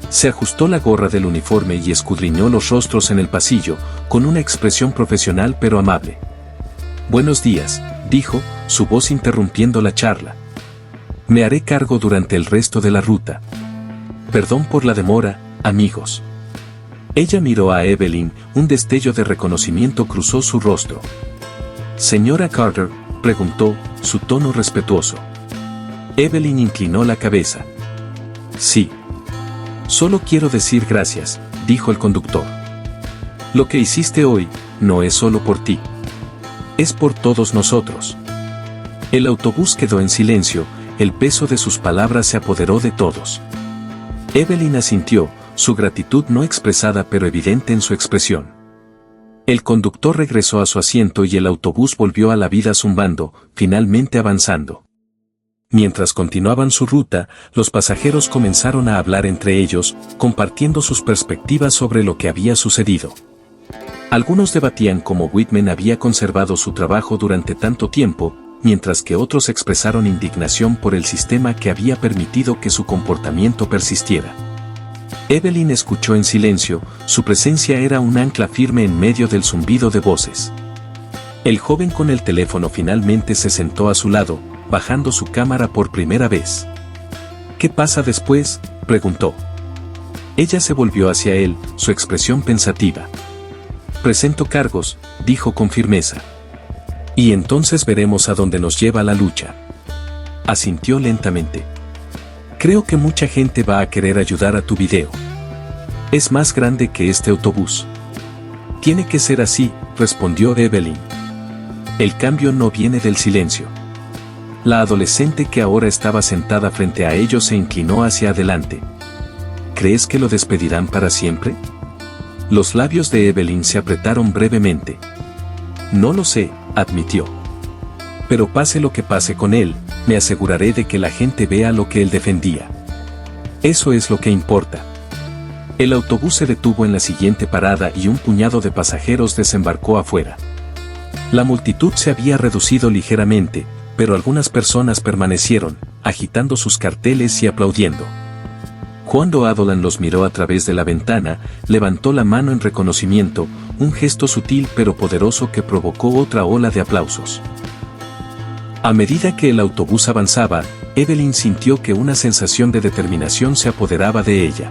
Se ajustó la gorra del uniforme y escudriñó los rostros en el pasillo, con una expresión profesional pero amable. «Buenos días», dijo, su voz interrumpiendo la charla. «Me haré cargo durante el resto de la ruta. Perdón por la demora, amigos». Ella miró a Evelyn, un destello de reconocimiento cruzó su rostro. «Señora Carter», preguntó, su tono respetuoso. Evelyn inclinó la cabeza. «Sí. Solo quiero decir gracias», dijo el conductor. «Lo que hiciste hoy, no es solo por ti. Es por todos nosotros». El autobús quedó en silencio, el peso de sus palabras se apoderó de todos. Evelyn asintió, su gratitud no expresada pero evidente en su expresión. El conductor regresó a su asiento y el autobús volvió a la vida zumbando, finalmente avanzando. Mientras continuaban su ruta, los pasajeros comenzaron a hablar entre ellos, compartiendo sus perspectivas sobre lo que había sucedido. Algunos debatían cómo Whitman había conservado su trabajo durante tanto tiempo, mientras que otros expresaron indignación por el sistema que había permitido que su comportamiento persistiera. Evelyn escuchó en silencio, su presencia era un ancla firme en medio del zumbido de voces. El joven con el teléfono finalmente se sentó a su lado, bajando su cámara por primera vez. ¿Qué pasa después?, preguntó. Ella se volvió hacia él, su expresión pensativa. Presento cargos, dijo con firmeza. Y entonces veremos a dónde nos lleva la lucha. Asintió lentamente. Creo que mucha gente va a querer ayudar a tu video. Es más grande que este autobús. Tiene que ser así, respondió Evelyn. El cambio no viene del silencio. La adolescente que ahora estaba sentada frente a ellos se inclinó hacia adelante. ¿Crees que lo despedirán para siempre? Los labios de Evelyn se apretaron brevemente. No lo sé, admitió. Pero pase lo que pase con él, me aseguraré de que la gente vea lo que él defendía. Eso es lo que importa. El autobús se detuvo en la siguiente parada y un puñado de pasajeros desembarcó afuera. La multitud se había reducido ligeramente, pero algunas personas permanecieron, agitando sus carteles y aplaudiendo. Cuando Adolan los miró a través de la ventana, levantó la mano en reconocimiento, un gesto sutil pero poderoso que provocó otra ola de aplausos. A medida que el autobús avanzaba, Evelyn sintió que una sensación de determinación se apoderaba de ella.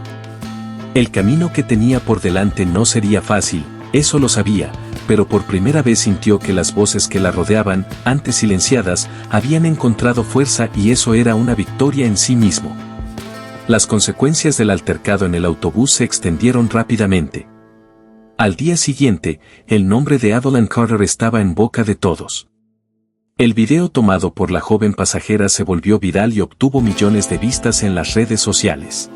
El camino que tenía por delante no sería fácil, eso lo sabía, pero por primera vez sintió que las voces que la rodeaban, antes silenciadas, habían encontrado fuerza y eso era una victoria en sí mismo. Las consecuencias del altercado en el autobús se extendieron rápidamente. Al día siguiente, el nombre de Adolan Carter estaba en boca de todos. El video tomado por la joven pasajera se volvió viral y obtuvo millones de vistas en las redes sociales.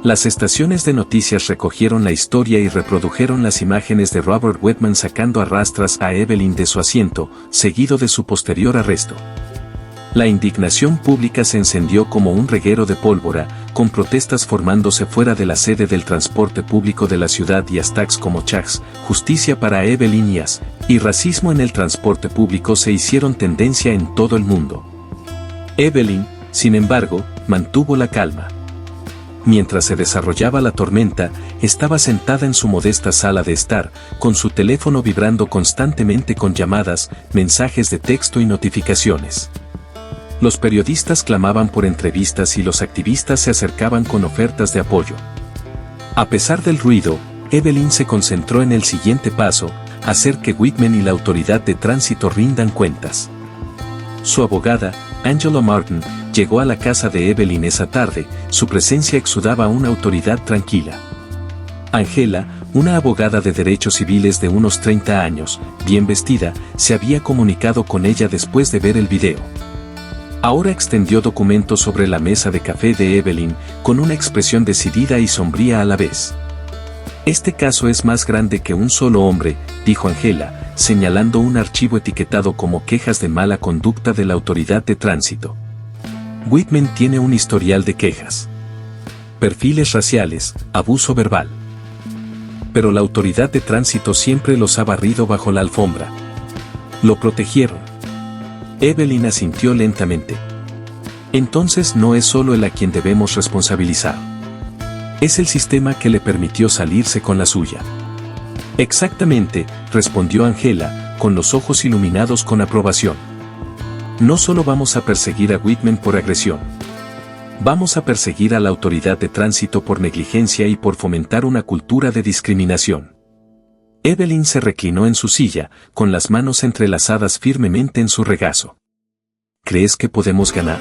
Las estaciones de noticias recogieron la historia y reprodujeron las imágenes de Robert Whitman sacando a rastras a Evelyn de su asiento, seguido de su posterior arresto. La indignación pública se encendió como un reguero de pólvora, con protestas formándose fuera de la sede del transporte público de la ciudad y hashtags como Chags, justicia para Evelyn y racismo en el transporte público se hicieron tendencia en todo el mundo. Evelyn, sin embargo, mantuvo la calma. Mientras se desarrollaba la tormenta, estaba sentada en su modesta sala de estar, con su teléfono vibrando constantemente con llamadas, mensajes de texto y notificaciones. Los periodistas clamaban por entrevistas y los activistas se acercaban con ofertas de apoyo. A pesar del ruido, Evelyn se concentró en el siguiente paso, hacer que Whitman y la autoridad de tránsito rindan cuentas. Su abogada, Angela Martin, llegó a la casa de Evelyn esa tarde, su presencia exudaba una autoridad tranquila. Angela, una abogada de derechos civiles de unos 30 años, bien vestida, se había comunicado con ella después de ver el video. Ahora extendió documentos sobre la mesa de café de Evelyn, con una expresión decidida y sombría a la vez. Este caso es más grande que un solo hombre, dijo Angela, señalando un archivo etiquetado como quejas de mala conducta de la autoridad de tránsito. Whitman tiene un historial de quejas. Perfiles raciales, abuso verbal. Pero la autoridad de tránsito siempre los ha barrido bajo la alfombra. Lo protegieron. Evelyn asintió lentamente. Entonces no es solo él a quien debemos responsabilizar. Es el sistema que le permitió salirse con la suya. Exactamente, respondió Angela, con los ojos iluminados con aprobación. No solo vamos a perseguir a Whitman por agresión. Vamos a perseguir a la autoridad de tránsito por negligencia y por fomentar una cultura de discriminación. Evelyn se reclinó en su silla, con las manos entrelazadas firmemente en su regazo. ¿Crees que podemos ganar?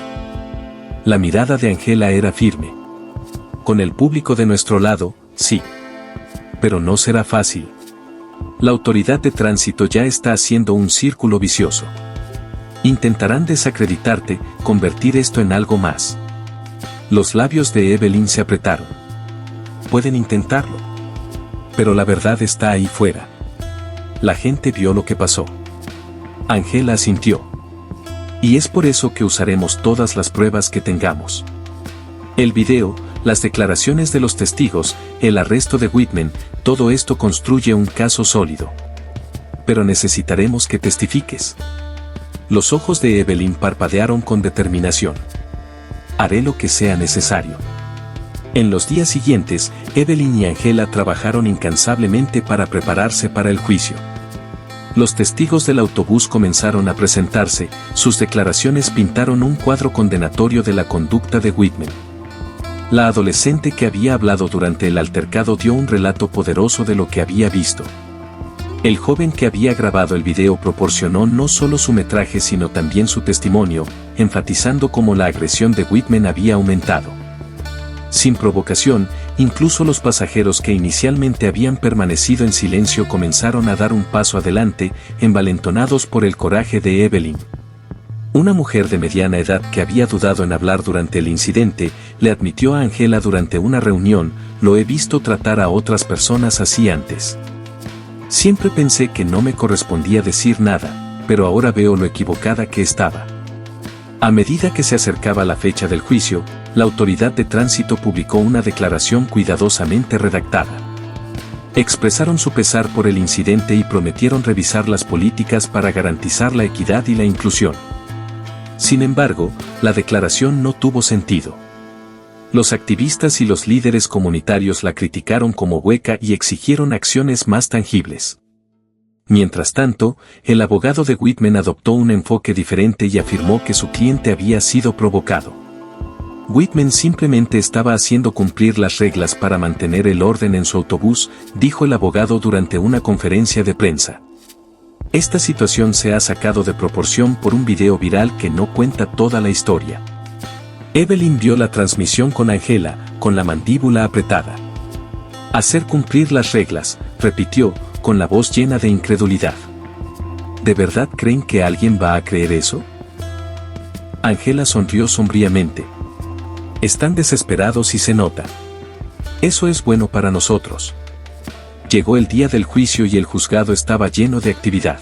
La mirada de Angela era firme. Con el público de nuestro lado, sí. Pero no será fácil. La autoridad de tránsito ya está haciendo un círculo vicioso. Intentarán desacreditarte, convertir esto en algo más. Los labios de Evelyn se apretaron. Pueden intentarlo. Pero la verdad está ahí fuera. La gente vio lo que pasó. Angela asintió. Y es por eso que usaremos todas las pruebas que tengamos. El video, las declaraciones de los testigos, el arresto de Whitman, todo esto construye un caso sólido. Pero necesitaremos que testifiques. Los ojos de Evelyn parpadearon con determinación. Haré lo que sea necesario. En los días siguientes, Evelyn y Angela trabajaron incansablemente para prepararse para el juicio. Los testigos del autobús comenzaron a presentarse, sus declaraciones pintaron un cuadro condenatorio de la conducta de Whitman. La adolescente que había hablado durante el altercado dio un relato poderoso de lo que había visto. El joven que había grabado el video proporcionó no solo su metraje sino también su testimonio, enfatizando cómo la agresión de Whitman había aumentado. Sin provocación, incluso los pasajeros que inicialmente habían permanecido en silencio comenzaron a dar un paso adelante, envalentonados por el coraje de Evelyn. Una mujer de mediana edad que había dudado en hablar durante el incidente, le admitió a Angela durante una reunión: lo he visto tratar a otras personas así antes. Siempre pensé que no me correspondía decir nada, pero ahora veo lo equivocada que estaba. A medida que se acercaba la fecha del juicio, la autoridad de tránsito publicó una declaración cuidadosamente redactada. Expresaron su pesar por el incidente y prometieron revisar las políticas para garantizar la equidad y la inclusión. Sin embargo, la declaración no tuvo sentido. Los activistas y los líderes comunitarios la criticaron como hueca y exigieron acciones más tangibles. Mientras tanto, el abogado de Whitman adoptó un enfoque diferente y afirmó que su cliente había sido provocado. Whitman simplemente estaba haciendo cumplir las reglas para mantener el orden en su autobús, dijo el abogado durante una conferencia de prensa. Esta situación se ha sacado de proporción por un video viral que no cuenta toda la historia. Evelyn vio la transmisión con Angela, con la mandíbula apretada. Hacer cumplir las reglas, repitió, con la voz llena de incredulidad. ¿De verdad creen que alguien va a creer eso? Angela sonrió sombríamente. Están desesperados y se nota. Eso es bueno para nosotros. Llegó el día del juicio y el juzgado estaba lleno de actividad.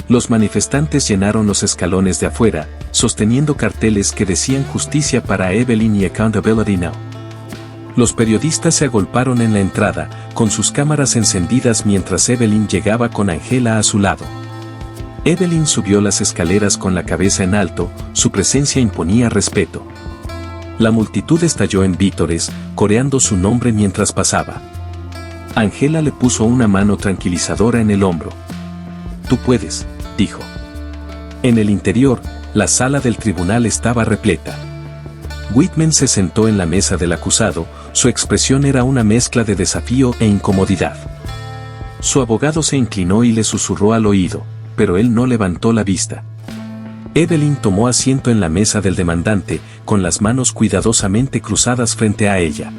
Los manifestantes llenaron los escalones de afuera, sosteniendo carteles que decían justicia para Evelyn y Accountability Now. Los periodistas se agolparon en la entrada, con sus cámaras encendidas mientras Evelyn llegaba con Angela a su lado. Evelyn subió las escaleras con la cabeza en alto, su presencia imponía respeto. La multitud estalló en vítores, coreando su nombre mientras pasaba. Angela le puso una mano tranquilizadora en el hombro. Tú puedes, dijo. En el interior, la sala del tribunal estaba repleta. Whitman se sentó en la mesa del acusado, su expresión era una mezcla de desafío e incomodidad. Su abogado se inclinó y le susurró al oído, pero él no levantó la vista. Evelyn tomó asiento en la mesa del demandante, con las manos cuidadosamente cruzadas frente a ella.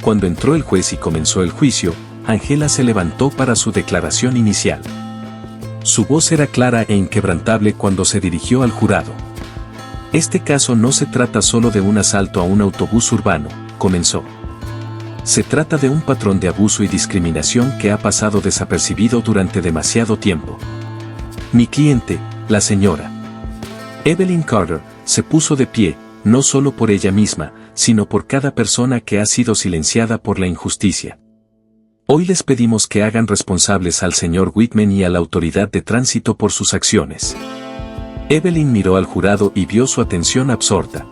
Cuando entró el juez y comenzó el juicio, Angela se levantó para su declaración inicial. Su voz era clara e inquebrantable cuando se dirigió al jurado. Este caso no se trata solo de un asalto a un autobús urbano, comenzó. Se trata de un patrón de abuso y discriminación que ha pasado desapercibido durante demasiado tiempo. Mi cliente, la señora Evelyn Carter, se puso de pie, no solo por ella misma, sino por cada persona que ha sido silenciada por la injusticia. Hoy les pedimos que hagan responsables al señor Whitman y a la autoridad de tránsito por sus acciones. Evelyn miró al jurado y vio su atención absorta.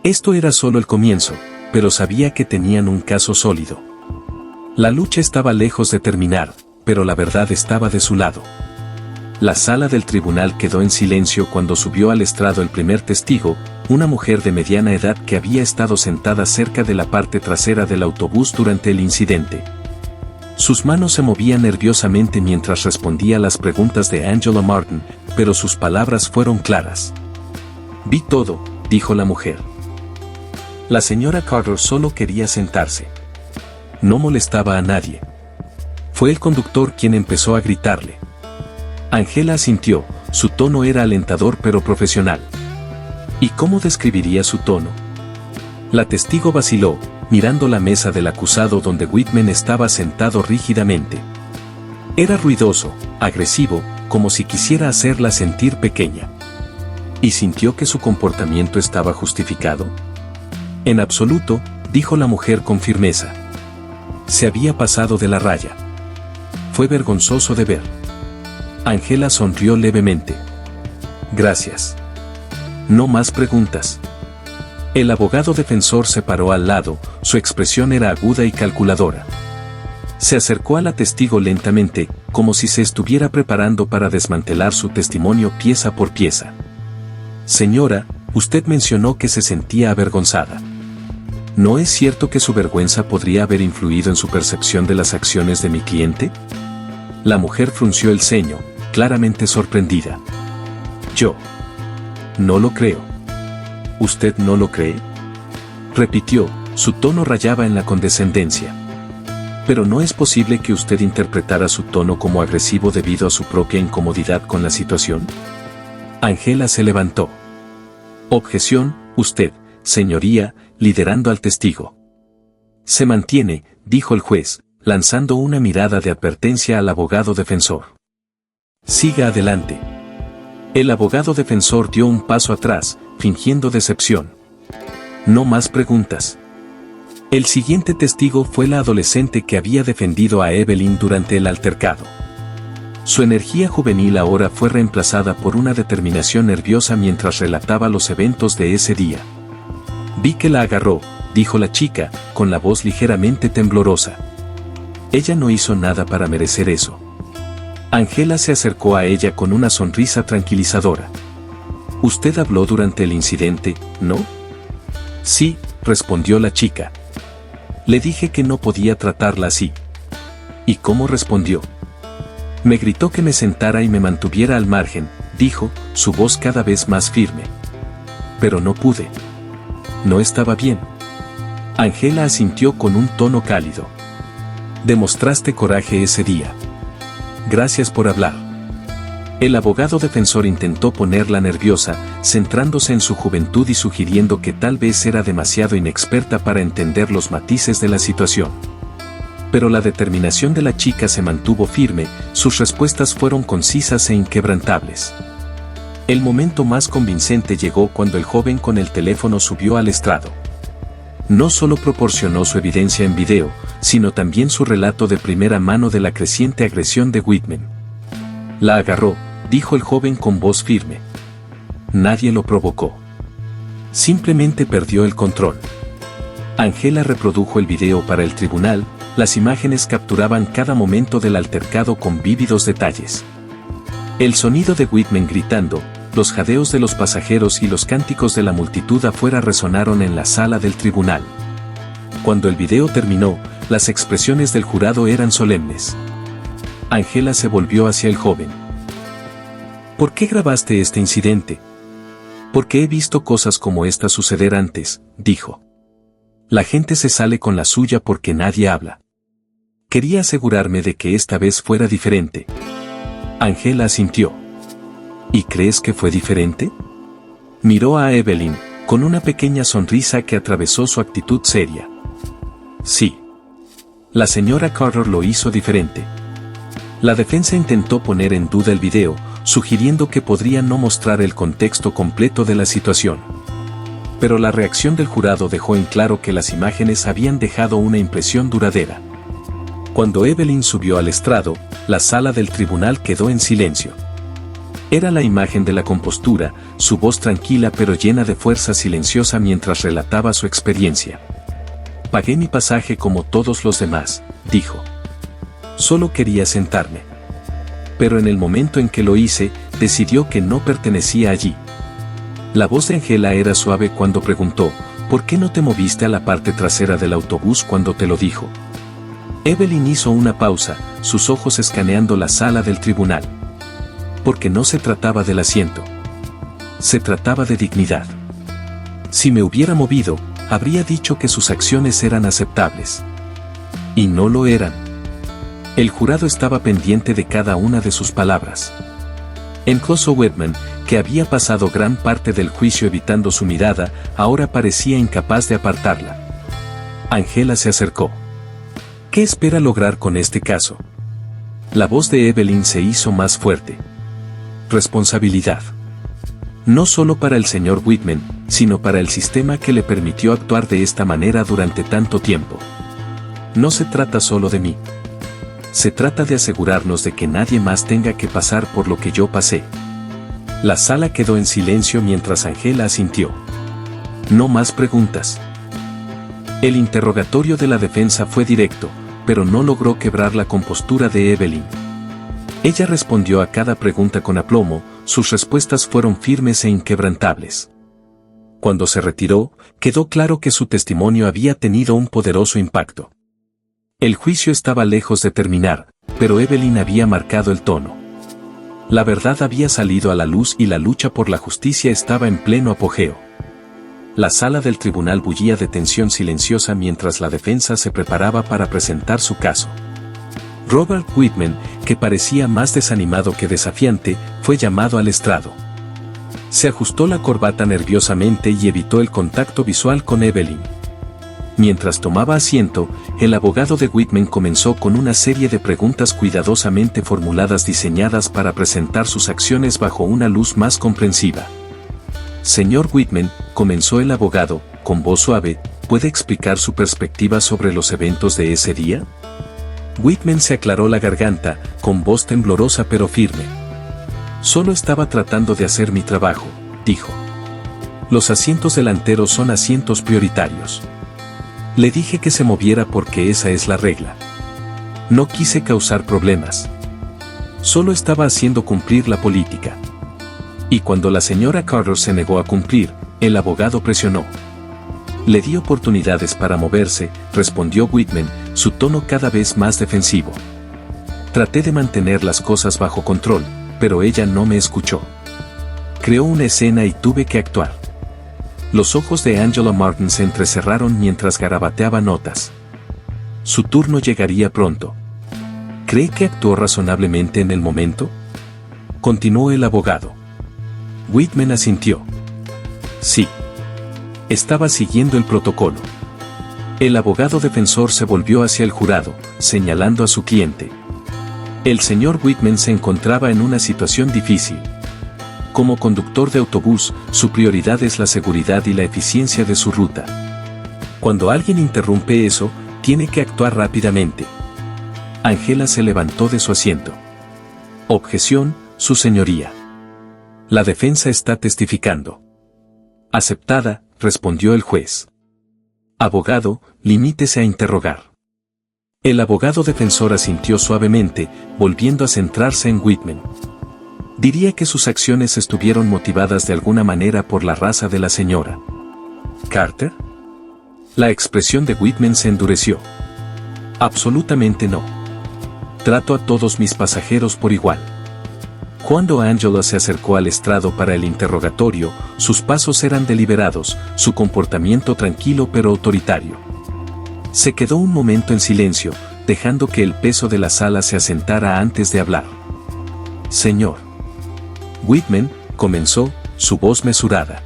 Esto era solo el comienzo, pero sabía que tenían un caso sólido. La lucha estaba lejos de terminar, pero la verdad estaba de su lado. La sala del tribunal quedó en silencio cuando subió al estrado el primer testigo, una mujer de mediana edad que había estado sentada cerca de la parte trasera del autobús durante el incidente. Sus manos se movían nerviosamente mientras respondía a las preguntas de Angela Martin, pero sus palabras fueron claras. Vi todo, dijo la mujer. La señora Carter solo quería sentarse. No molestaba a nadie. Fue el conductor quien empezó a gritarle. Angela asintió, su tono era alentador pero profesional. ¿Y cómo describiría su tono? La testigo vaciló, mirando la mesa del acusado donde Whitman estaba sentado rígidamente. Era ruidoso, agresivo, como si quisiera hacerla sentir pequeña. ¿Y sintió que su comportamiento estaba justificado? En absoluto, dijo la mujer con firmeza. Se había pasado de la raya. Fue vergonzoso de ver. Angela sonrió levemente. Gracias. No más preguntas. El abogado defensor se paró al lado, su expresión era aguda y calculadora. Se acercó a la testigo lentamente, como si se estuviera preparando para desmantelar su testimonio pieza por pieza. Señora, usted mencionó que se sentía avergonzada. ¿No es cierto que su vergüenza podría haber influido en su percepción de las acciones de mi cliente? La mujer frunció el ceño, claramente sorprendida. Yo. No lo creo. ¿Usted no lo cree? Repitió, su tono rayaba en la condescendencia. Pero no es posible que usted interpretara su tono como agresivo debido a su propia incomodidad con la situación. Angela se levantó. Objeción, usted, señoría, liderando al testigo. Se mantiene, dijo el juez, lanzando una mirada de advertencia al abogado defensor. Siga adelante. El abogado defensor dio un paso atrás, fingiendo decepción. No más preguntas. El siguiente testigo fue la adolescente que había defendido a Evelyn durante el altercado. Su energía juvenil ahora fue reemplazada por una determinación nerviosa mientras relataba los eventos de ese día. Vi que la agarró, dijo la chica, con la voz ligeramente temblorosa. Ella no hizo nada para merecer eso. Angela se acercó a ella con una sonrisa tranquilizadora. Usted habló durante el incidente, ¿no? Sí, respondió la chica. Le dije que no podía tratarla así. ¿Y cómo respondió? Me gritó que me sentara y me mantuviera al margen, dijo, su voz cada vez más firme. Pero no pude. No estaba bien. Angela asintió con un tono cálido. Demostraste coraje ese día. Gracias por hablar. El abogado defensor intentó ponerla nerviosa, centrándose en su juventud y sugiriendo que tal vez era demasiado inexperta para entender los matices de la situación. Pero la determinación de la chica se mantuvo firme, sus respuestas fueron concisas e inquebrantables. El momento más convincente llegó cuando el joven con el teléfono subió al estrado. No solo proporcionó su evidencia en video, sino también su relato de primera mano de la creciente agresión de Whitman. La agarró, dijo el joven con voz firme. Nadie lo provocó. Simplemente perdió el control. Angela reprodujo el video para el tribunal, las imágenes capturaban cada momento del altercado con vívidos detalles. El sonido de Whitman gritando, los jadeos de los pasajeros y los cánticos de la multitud afuera resonaron en la sala del tribunal. Cuando el video terminó, las expresiones del jurado eran solemnes. Angela se volvió hacia el joven. ¿Por qué grabaste este incidente? Porque he visto cosas como esta suceder antes, dijo. La gente se sale con la suya porque nadie habla. Quería asegurarme de que esta vez fuera diferente. Angela asintió. ¿Y crees que fue diferente? Miró a Evelyn, con una pequeña sonrisa que atravesó su actitud seria. Sí. La señora Carter lo hizo diferente. La defensa intentó poner en duda el video, sugiriendo que podría no mostrar el contexto completo de la situación. Pero la reacción del jurado dejó en claro que las imágenes habían dejado una impresión duradera. Cuando Evelyn subió al estrado, la sala del tribunal quedó en silencio. Era la imagen de la compostura, su voz tranquila pero llena de fuerza silenciosa mientras relataba su experiencia. Pagué mi pasaje como todos los demás, dijo. Solo quería sentarme. Pero en el momento en que lo hice, decidió que no pertenecía allí. La voz de Angela era suave cuando preguntó, ¿por qué no te moviste a la parte trasera del autobús cuando te lo dijo? Evelyn hizo una pausa, sus ojos escaneando la sala del tribunal. Porque no se trataba del asiento. Se trataba de dignidad. Si me hubiera movido, habría dicho que sus acciones eran aceptables. Y no lo eran. El jurado estaba pendiente de cada una de sus palabras. Enclosó Whitman, que había pasado gran parte del juicio evitando su mirada, ahora parecía incapaz de apartarla. Angela se acercó. ¿Qué espera lograr con este caso? La voz de Evelyn se hizo más fuerte. Responsabilidad. No solo para el señor Whitman, sino para el sistema que le permitió actuar de esta manera durante tanto tiempo. No se trata solo de mí. Se trata de asegurarnos de que nadie más tenga que pasar por lo que yo pasé. La sala quedó en silencio mientras Angela asintió. No más preguntas. El interrogatorio de la defensa fue directo, pero no logró quebrar la compostura de Evelyn. Ella respondió a cada pregunta con aplomo, sus respuestas fueron firmes e inquebrantables. Cuando se retiró, quedó claro que su testimonio había tenido un poderoso impacto. El juicio estaba lejos de terminar, pero Evelyn había marcado el tono. La verdad había salido a la luz y la lucha por la justicia estaba en pleno apogeo. La sala del tribunal bullía de tensión silenciosa mientras la defensa se preparaba para presentar su caso. Robert Whitman, que parecía más desanimado que desafiante, fue llamado al estrado. Se ajustó la corbata nerviosamente y evitó el contacto visual con Evelyn. Mientras tomaba asiento, el abogado de Whitman comenzó con una serie de preguntas cuidadosamente formuladas diseñadas para presentar sus acciones bajo una luz más comprensiva. Señor Whitman, comenzó el abogado, con voz suave, ¿puede explicar su perspectiva sobre los eventos de ese día? Whitman se aclaró la garganta, con voz temblorosa pero firme. Solo estaba tratando de hacer mi trabajo, dijo. Los asientos delanteros son asientos prioritarios. Le dije que se moviera porque esa es la regla. No quise causar problemas. Solo estaba haciendo cumplir la política. Y cuando la señora Carter se negó a cumplir, el abogado presionó. Le di oportunidades para moverse, respondió Whitman, su tono cada vez más defensivo. Traté de mantener las cosas bajo control, pero ella no me escuchó. Creó una escena y tuve que actuar. Los ojos de Angela Martin se entrecerraron mientras garabateaba notas. Su turno llegaría pronto. ¿Cree que actuó razonablemente en el momento? Continuó el abogado. Whitman asintió. Sí. Estaba siguiendo el protocolo. El abogado defensor se volvió hacia el jurado, señalando a su cliente. El señor Whitman se encontraba en una situación difícil. Como conductor de autobús, su prioridad es la seguridad y la eficiencia de su ruta. Cuando alguien interrumpe eso, tiene que actuar rápidamente. Angela se levantó de su asiento. Objeción, su señoría. La defensa está testificando. Aceptada, respondió el juez. Abogado, limítese a interrogar. El abogado defensor asintió suavemente, volviendo a centrarse en Whitman. Diría que sus acciones estuvieron motivadas de alguna manera por la raza de la señora Carter. La expresión de Whitman se endureció. Absolutamente no. Trato a todos mis pasajeros por igual. Cuando Angela se acercó al estrado para el interrogatorio, sus pasos eran deliberados, su comportamiento tranquilo pero autoritario. Se quedó un momento en silencio, dejando que el peso de la sala se asentara antes de hablar. Señor Whitman, comenzó, su voz mesurada.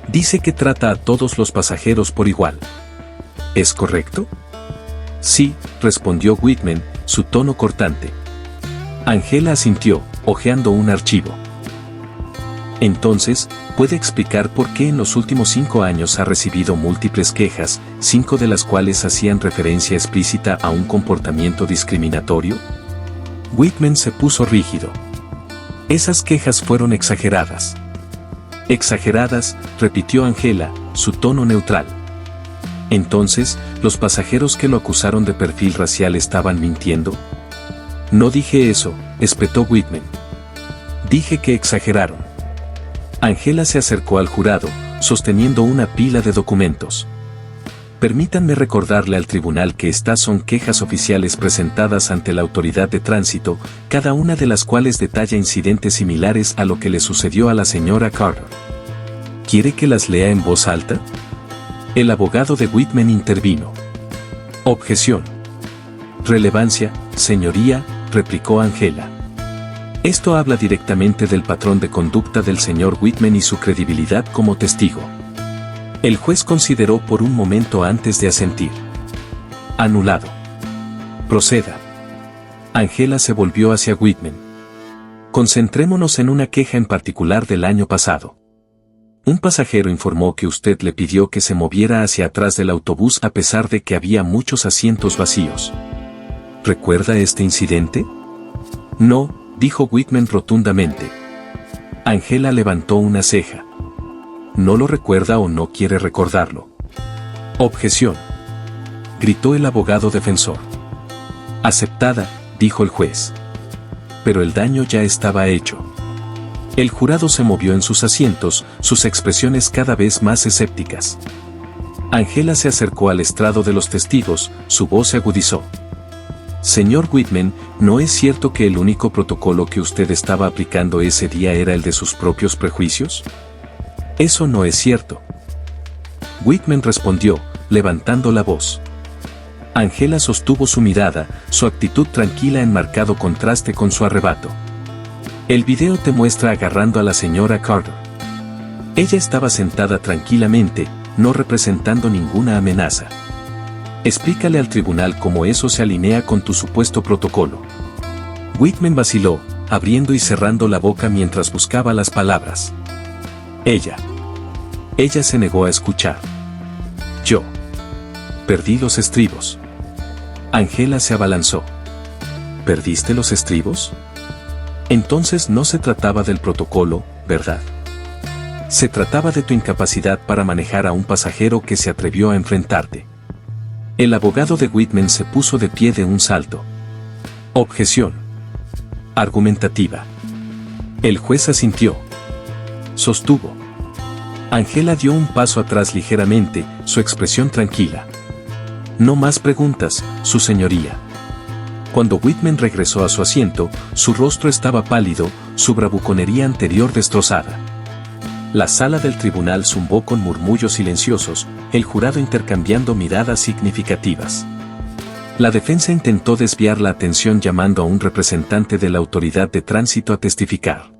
Dice que trata a todos los pasajeros por igual. ¿Es correcto? Sí, respondió Whitman, su tono cortante. Angela asintió, hojeando un archivo. Entonces, ¿puede explicar por qué en los últimos 5 años ha recibido múltiples quejas, 5 de las cuales hacían referencia explícita a un comportamiento discriminatorio? Whitman se puso rígido. Esas quejas fueron exageradas. Exageradas, repitió Angela, su tono neutral. Entonces, ¿los pasajeros que lo acusaron de perfil racial estaban mintiendo? No dije eso, espetó Whitman. Dije que exageraron. Angela se acercó al jurado, sosteniendo una pila de documentos. Permítanme recordarle al tribunal que estas son quejas oficiales presentadas ante la autoridad de tránsito, cada una de las cuales detalla incidentes similares a lo que le sucedió a la señora Carter. ¿Quiere que las lea en voz alta? El abogado de Whitman intervino. Objeción. Relevancia, señoría, replicó Angela. Esto habla directamente del patrón de conducta del señor Whitman y su credibilidad como testigo. El juez consideró por un momento antes de asentir. Anulado. Proceda. Angela se volvió hacia Whitman. Concentrémonos en una queja en particular del año pasado. Un pasajero informó que usted le pidió que se moviera hacia atrás del autobús a pesar de que había muchos asientos vacíos. ¿Recuerda este incidente? No, dijo Whitman rotundamente. Angela levantó una ceja. ¿No lo recuerda o no quiere recordarlo? Objeción. Gritó el abogado defensor. Aceptada, dijo el juez. Pero el daño ya estaba hecho. El jurado se movió en sus asientos, sus expresiones cada vez más escépticas. Angela se acercó al estrado de los testigos, su voz se agudizó. Señor Whitman, ¿no es cierto que el único protocolo que usted estaba aplicando ese día era el de sus propios prejuicios? Eso no es cierto. Whitman respondió, levantando la voz. Angela sostuvo su mirada, su actitud tranquila en marcado contraste con su arrebato. El video te muestra agarrando a la señora Carter. Ella estaba sentada tranquilamente, no representando ninguna amenaza. Explícale al tribunal cómo eso se alinea con tu supuesto protocolo. Whitman vaciló, abriendo y cerrando la boca mientras buscaba las palabras. Ella se negó a escuchar. Yo perdí los estribos. Angela se abalanzó. ¿Perdiste los estribos? Entonces no se trataba del protocolo, ¿verdad? Se trataba de tu incapacidad para manejar a un pasajero que se atrevió a enfrentarte. El abogado de Whitman se puso de pie de un salto. Objeción. Argumentativa. El juez asintió. Sostuvo. Angela dio un paso atrás ligeramente, su expresión tranquila. No más preguntas, su señoría. Cuando Whitman regresó a su asiento, su rostro estaba pálido, su bravuconería anterior destrozada. La sala del tribunal zumbó con murmullos silenciosos, el jurado intercambiando miradas significativas. La defensa intentó desviar la atención llamando a un representante de la autoridad de tránsito a testificar.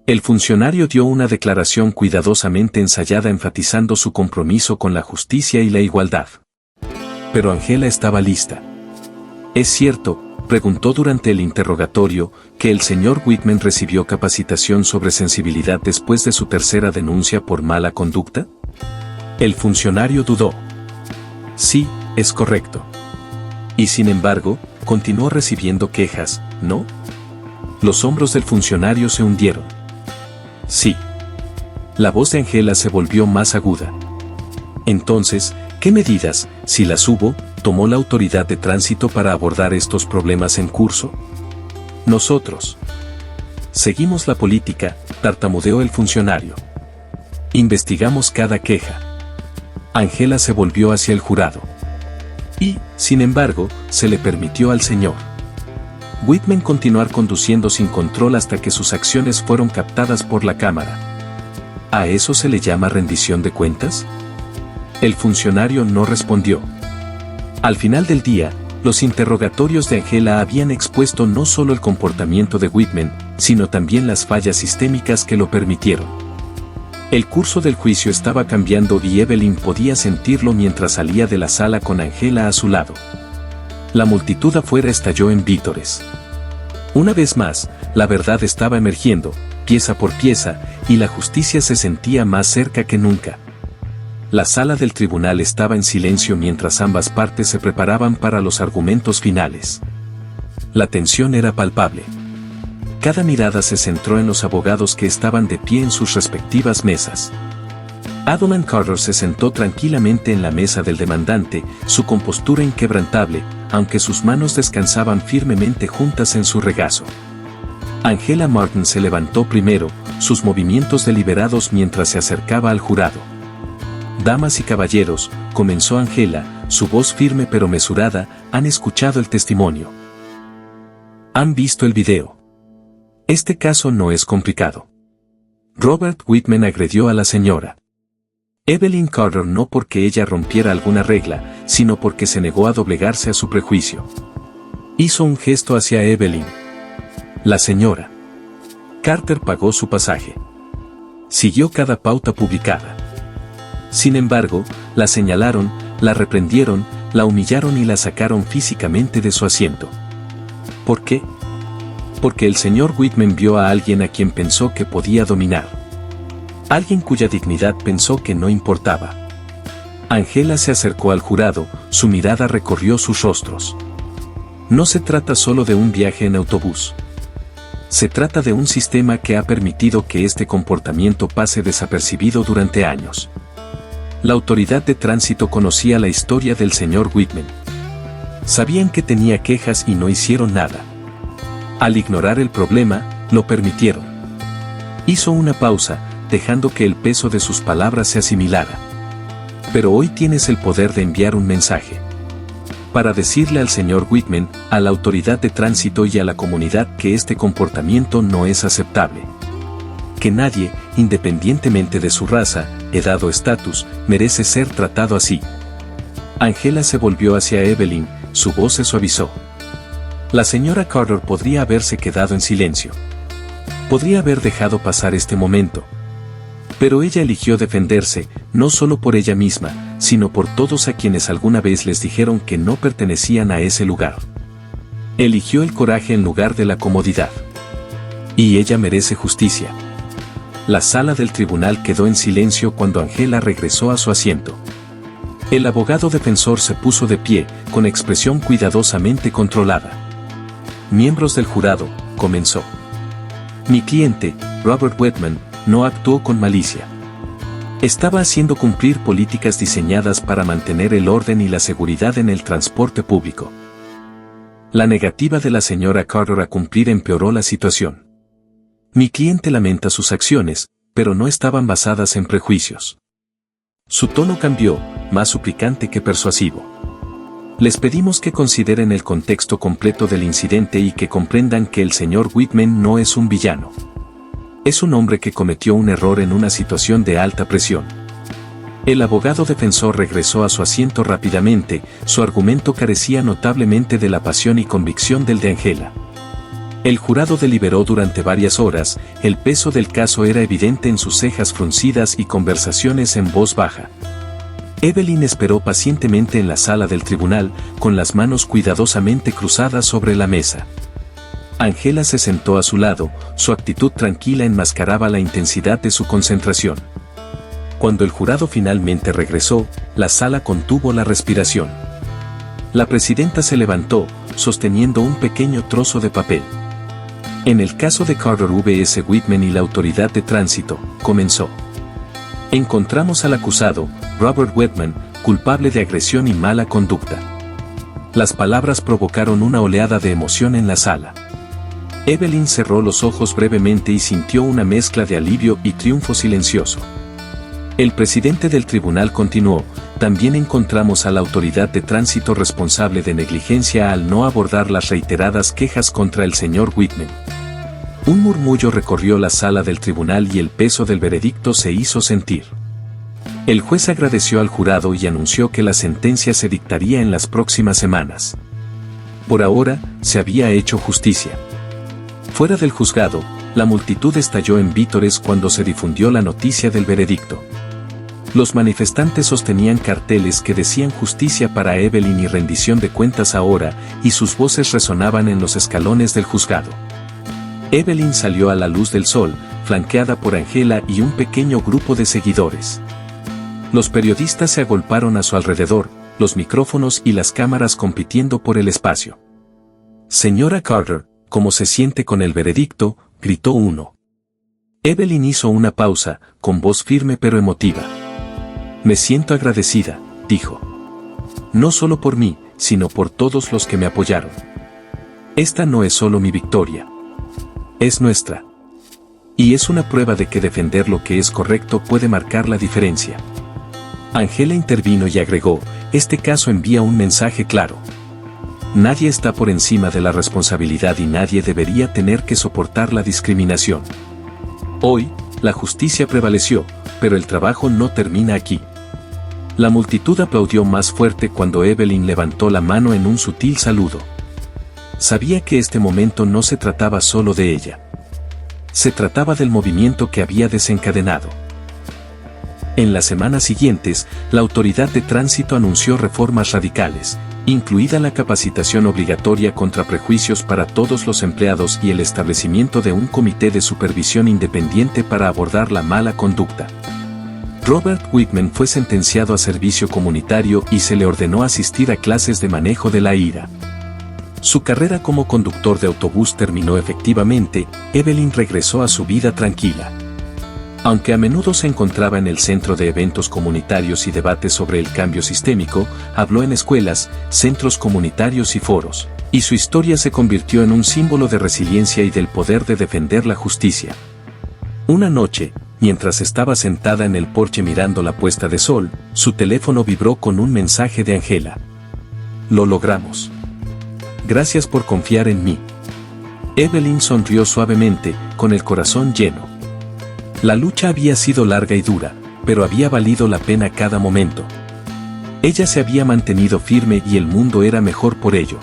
El funcionario dio una declaración cuidadosamente ensayada enfatizando su compromiso con la justicia y la igualdad. Pero Angela estaba lista. ¿Es cierto, preguntó durante el interrogatorio, que el señor Whitman recibió capacitación sobre sensibilidad después de su tercera denuncia por mala conducta? El funcionario dudó. Sí, es correcto. Y sin embargo, continuó recibiendo quejas, ¿no? Los hombros del funcionario se hundieron. Sí. La voz de Angela se volvió más aguda. Entonces, ¿qué medidas, si las hubo, tomó la autoridad de tránsito para abordar estos problemas en curso? Nosotros seguimos la política, tartamudeó el funcionario. Investigamos cada queja. Angela se volvió hacia el jurado. Y, sin embargo, se le permitió al señor Whitman continuar conduciendo sin control hasta que sus acciones fueron captadas por la cámara. ¿A eso se le llama rendición de cuentas? El funcionario no respondió. Al final del día, los interrogatorios de Angela habían expuesto no solo el comportamiento de Whitman, sino también las fallas sistémicas que lo permitieron. El curso del juicio estaba cambiando y Evelyn podía sentirlo mientras salía de la sala con Angela a su lado. La multitud afuera estalló en vítores. Una vez más, la verdad estaba emergiendo, pieza por pieza, y la justicia se sentía más cerca que nunca. La sala del tribunal estaba en silencio mientras ambas partes se preparaban para los argumentos finales. La tensión era palpable. Cada mirada se centró en los abogados que estaban de pie en sus respectivas mesas. Adeline Carter se sentó tranquilamente en la mesa del demandante, su compostura inquebrantable, aunque sus manos descansaban firmemente juntas en su regazo. Angela Martin se levantó primero, sus movimientos deliberados mientras se acercaba al jurado. Damas y caballeros, comenzó Angela, su voz firme pero mesurada, han escuchado el testimonio. Han visto el video. Este caso no es complicado. Robert Whitman agredió a la señora Evelyn Carter no porque ella rompiera alguna regla, sino porque se negó a doblegarse a su prejuicio. Hizo un gesto hacia Evelyn. La señora Carter pagó su pasaje. Siguió cada pauta publicada. Sin embargo, la señalaron, la reprendieron, la humillaron y la sacaron físicamente de su asiento. ¿Por qué? Porque el señor Whitman vio a alguien a quien pensó que podía dominar. Alguien cuya dignidad pensó que no importaba. Angela se acercó al jurado, su mirada recorrió sus rostros. No se trata solo de un viaje en autobús. Se trata de un sistema que ha permitido que este comportamiento pase desapercibido durante años. La autoridad de tránsito conocía la historia del señor Whitman. Sabían que tenía quejas y no hicieron nada. Al ignorar el problema, lo permitieron. Hizo una pausa, dejando que el peso de sus palabras se asimilara. Pero hoy tienes el poder de enviar un mensaje. Para decirle al señor Whitman, a la autoridad de tránsito y a la comunidad que este comportamiento no es aceptable. Que nadie, independientemente de su raza, edad o estatus, merece ser tratado así. Angela se volvió hacia Evelyn, su voz se suavizó. La señora Carter podría haberse quedado en silencio. Podría haber dejado pasar este momento. Pero ella eligió defenderse, no solo por ella misma, sino por todos a quienes alguna vez les dijeron que no pertenecían a ese lugar. Eligió el coraje en lugar de la comodidad. Y ella merece justicia. La sala del tribunal quedó en silencio cuando Angela regresó a su asiento. El abogado defensor se puso de pie, con expresión cuidadosamente controlada. Miembros del jurado, comenzó. Mi cliente, Robert Whitman, no actuó con malicia. Estaba haciendo cumplir políticas diseñadas para mantener el orden y la seguridad en el transporte público. La negativa de la señora Carter a cumplir empeoró la situación. Mi cliente lamenta sus acciones, pero no estaban basadas en prejuicios. Su tono cambió, más suplicante que persuasivo. Les pedimos que consideren el contexto completo del incidente y que comprendan que el señor Whitman no es un villano. Es un hombre que cometió un error en una situación de alta presión. El abogado defensor regresó a su asiento rápidamente, su argumento carecía notablemente de la pasión y convicción del de Angela. El jurado deliberó durante varias horas, el peso del caso era evidente en sus cejas fruncidas y conversaciones en voz baja. Evelyn esperó pacientemente en la sala del tribunal, con las manos cuidadosamente cruzadas sobre la mesa. Angela se sentó a su lado, su actitud tranquila enmascaraba la intensidad de su concentración. Cuando el jurado finalmente regresó, la sala contuvo la respiración. La presidenta se levantó, sosteniendo un pequeño trozo de papel. En el caso de Carter vs. Whitman y la autoridad de tránsito, comenzó. Encontramos al acusado, Robert Whitman, culpable de agresión y mala conducta. Las palabras provocaron una oleada de emoción en la sala. Evelyn cerró los ojos brevemente y sintió una mezcla de alivio y triunfo silencioso. El presidente del tribunal continuó, también encontramos a la autoridad de tránsito responsable de negligencia al no abordar las reiteradas quejas contra el señor Whitman. Un murmullo recorrió la sala del tribunal y el peso del veredicto se hizo sentir. El juez agradeció al jurado y anunció que la sentencia se dictaría en las próximas semanas. Por ahora, se había hecho justicia. Fuera del juzgado, la multitud estalló en vítores cuando se difundió la noticia del veredicto. Los manifestantes sostenían carteles que decían justicia para Evelyn y rendición de cuentas ahora, y sus voces resonaban en los escalones del juzgado. Evelyn salió a la luz del sol, flanqueada por Angela y un pequeño grupo de seguidores. Los periodistas se agolparon a su alrededor, los micrófonos y las cámaras compitiendo por el espacio. Señora Carter, ¿cómo se siente con el veredicto?, gritó uno. Evelyn hizo una pausa, con voz firme pero emotiva. Me siento agradecida, dijo. No solo por mí, sino por todos los que me apoyaron. Esta no es solo mi victoria. Es nuestra. Y es una prueba de que defender lo que es correcto puede marcar la diferencia. Angela intervino y agregó, este caso envía un mensaje claro. Nadie está por encima de la responsabilidad y nadie debería tener que soportar la discriminación. Hoy, la justicia prevaleció, pero el trabajo no termina aquí. La multitud aplaudió más fuerte cuando Evelyn levantó la mano en un sutil saludo. Sabía que este momento no se trataba solo de ella. Se trataba del movimiento que había desencadenado. En las semanas siguientes, la autoridad de tránsito anunció reformas radicales, incluida la capacitación obligatoria contra prejuicios para todos los empleados y el establecimiento de un comité de supervisión independiente para abordar la mala conducta. Robert Whitman fue sentenciado a servicio comunitario y se le ordenó asistir a clases de manejo de la ira. Su carrera como conductor de autobús terminó efectivamente. Evelyn regresó a su vida tranquila. Aunque a menudo se encontraba en el centro de eventos comunitarios y debates sobre el cambio sistémico, habló en escuelas, centros comunitarios y foros, y su historia se convirtió en un símbolo de resiliencia y del poder de defender la justicia. Una noche, mientras estaba sentada en el porche mirando la puesta de sol, su teléfono vibró con un mensaje de Angela. Lo logramos. Gracias por confiar en mí. Evelyn sonrió suavemente, con el corazón lleno. La lucha había sido larga y dura, pero había valido la pena cada momento. Ella se había mantenido firme y el mundo era mejor por ello.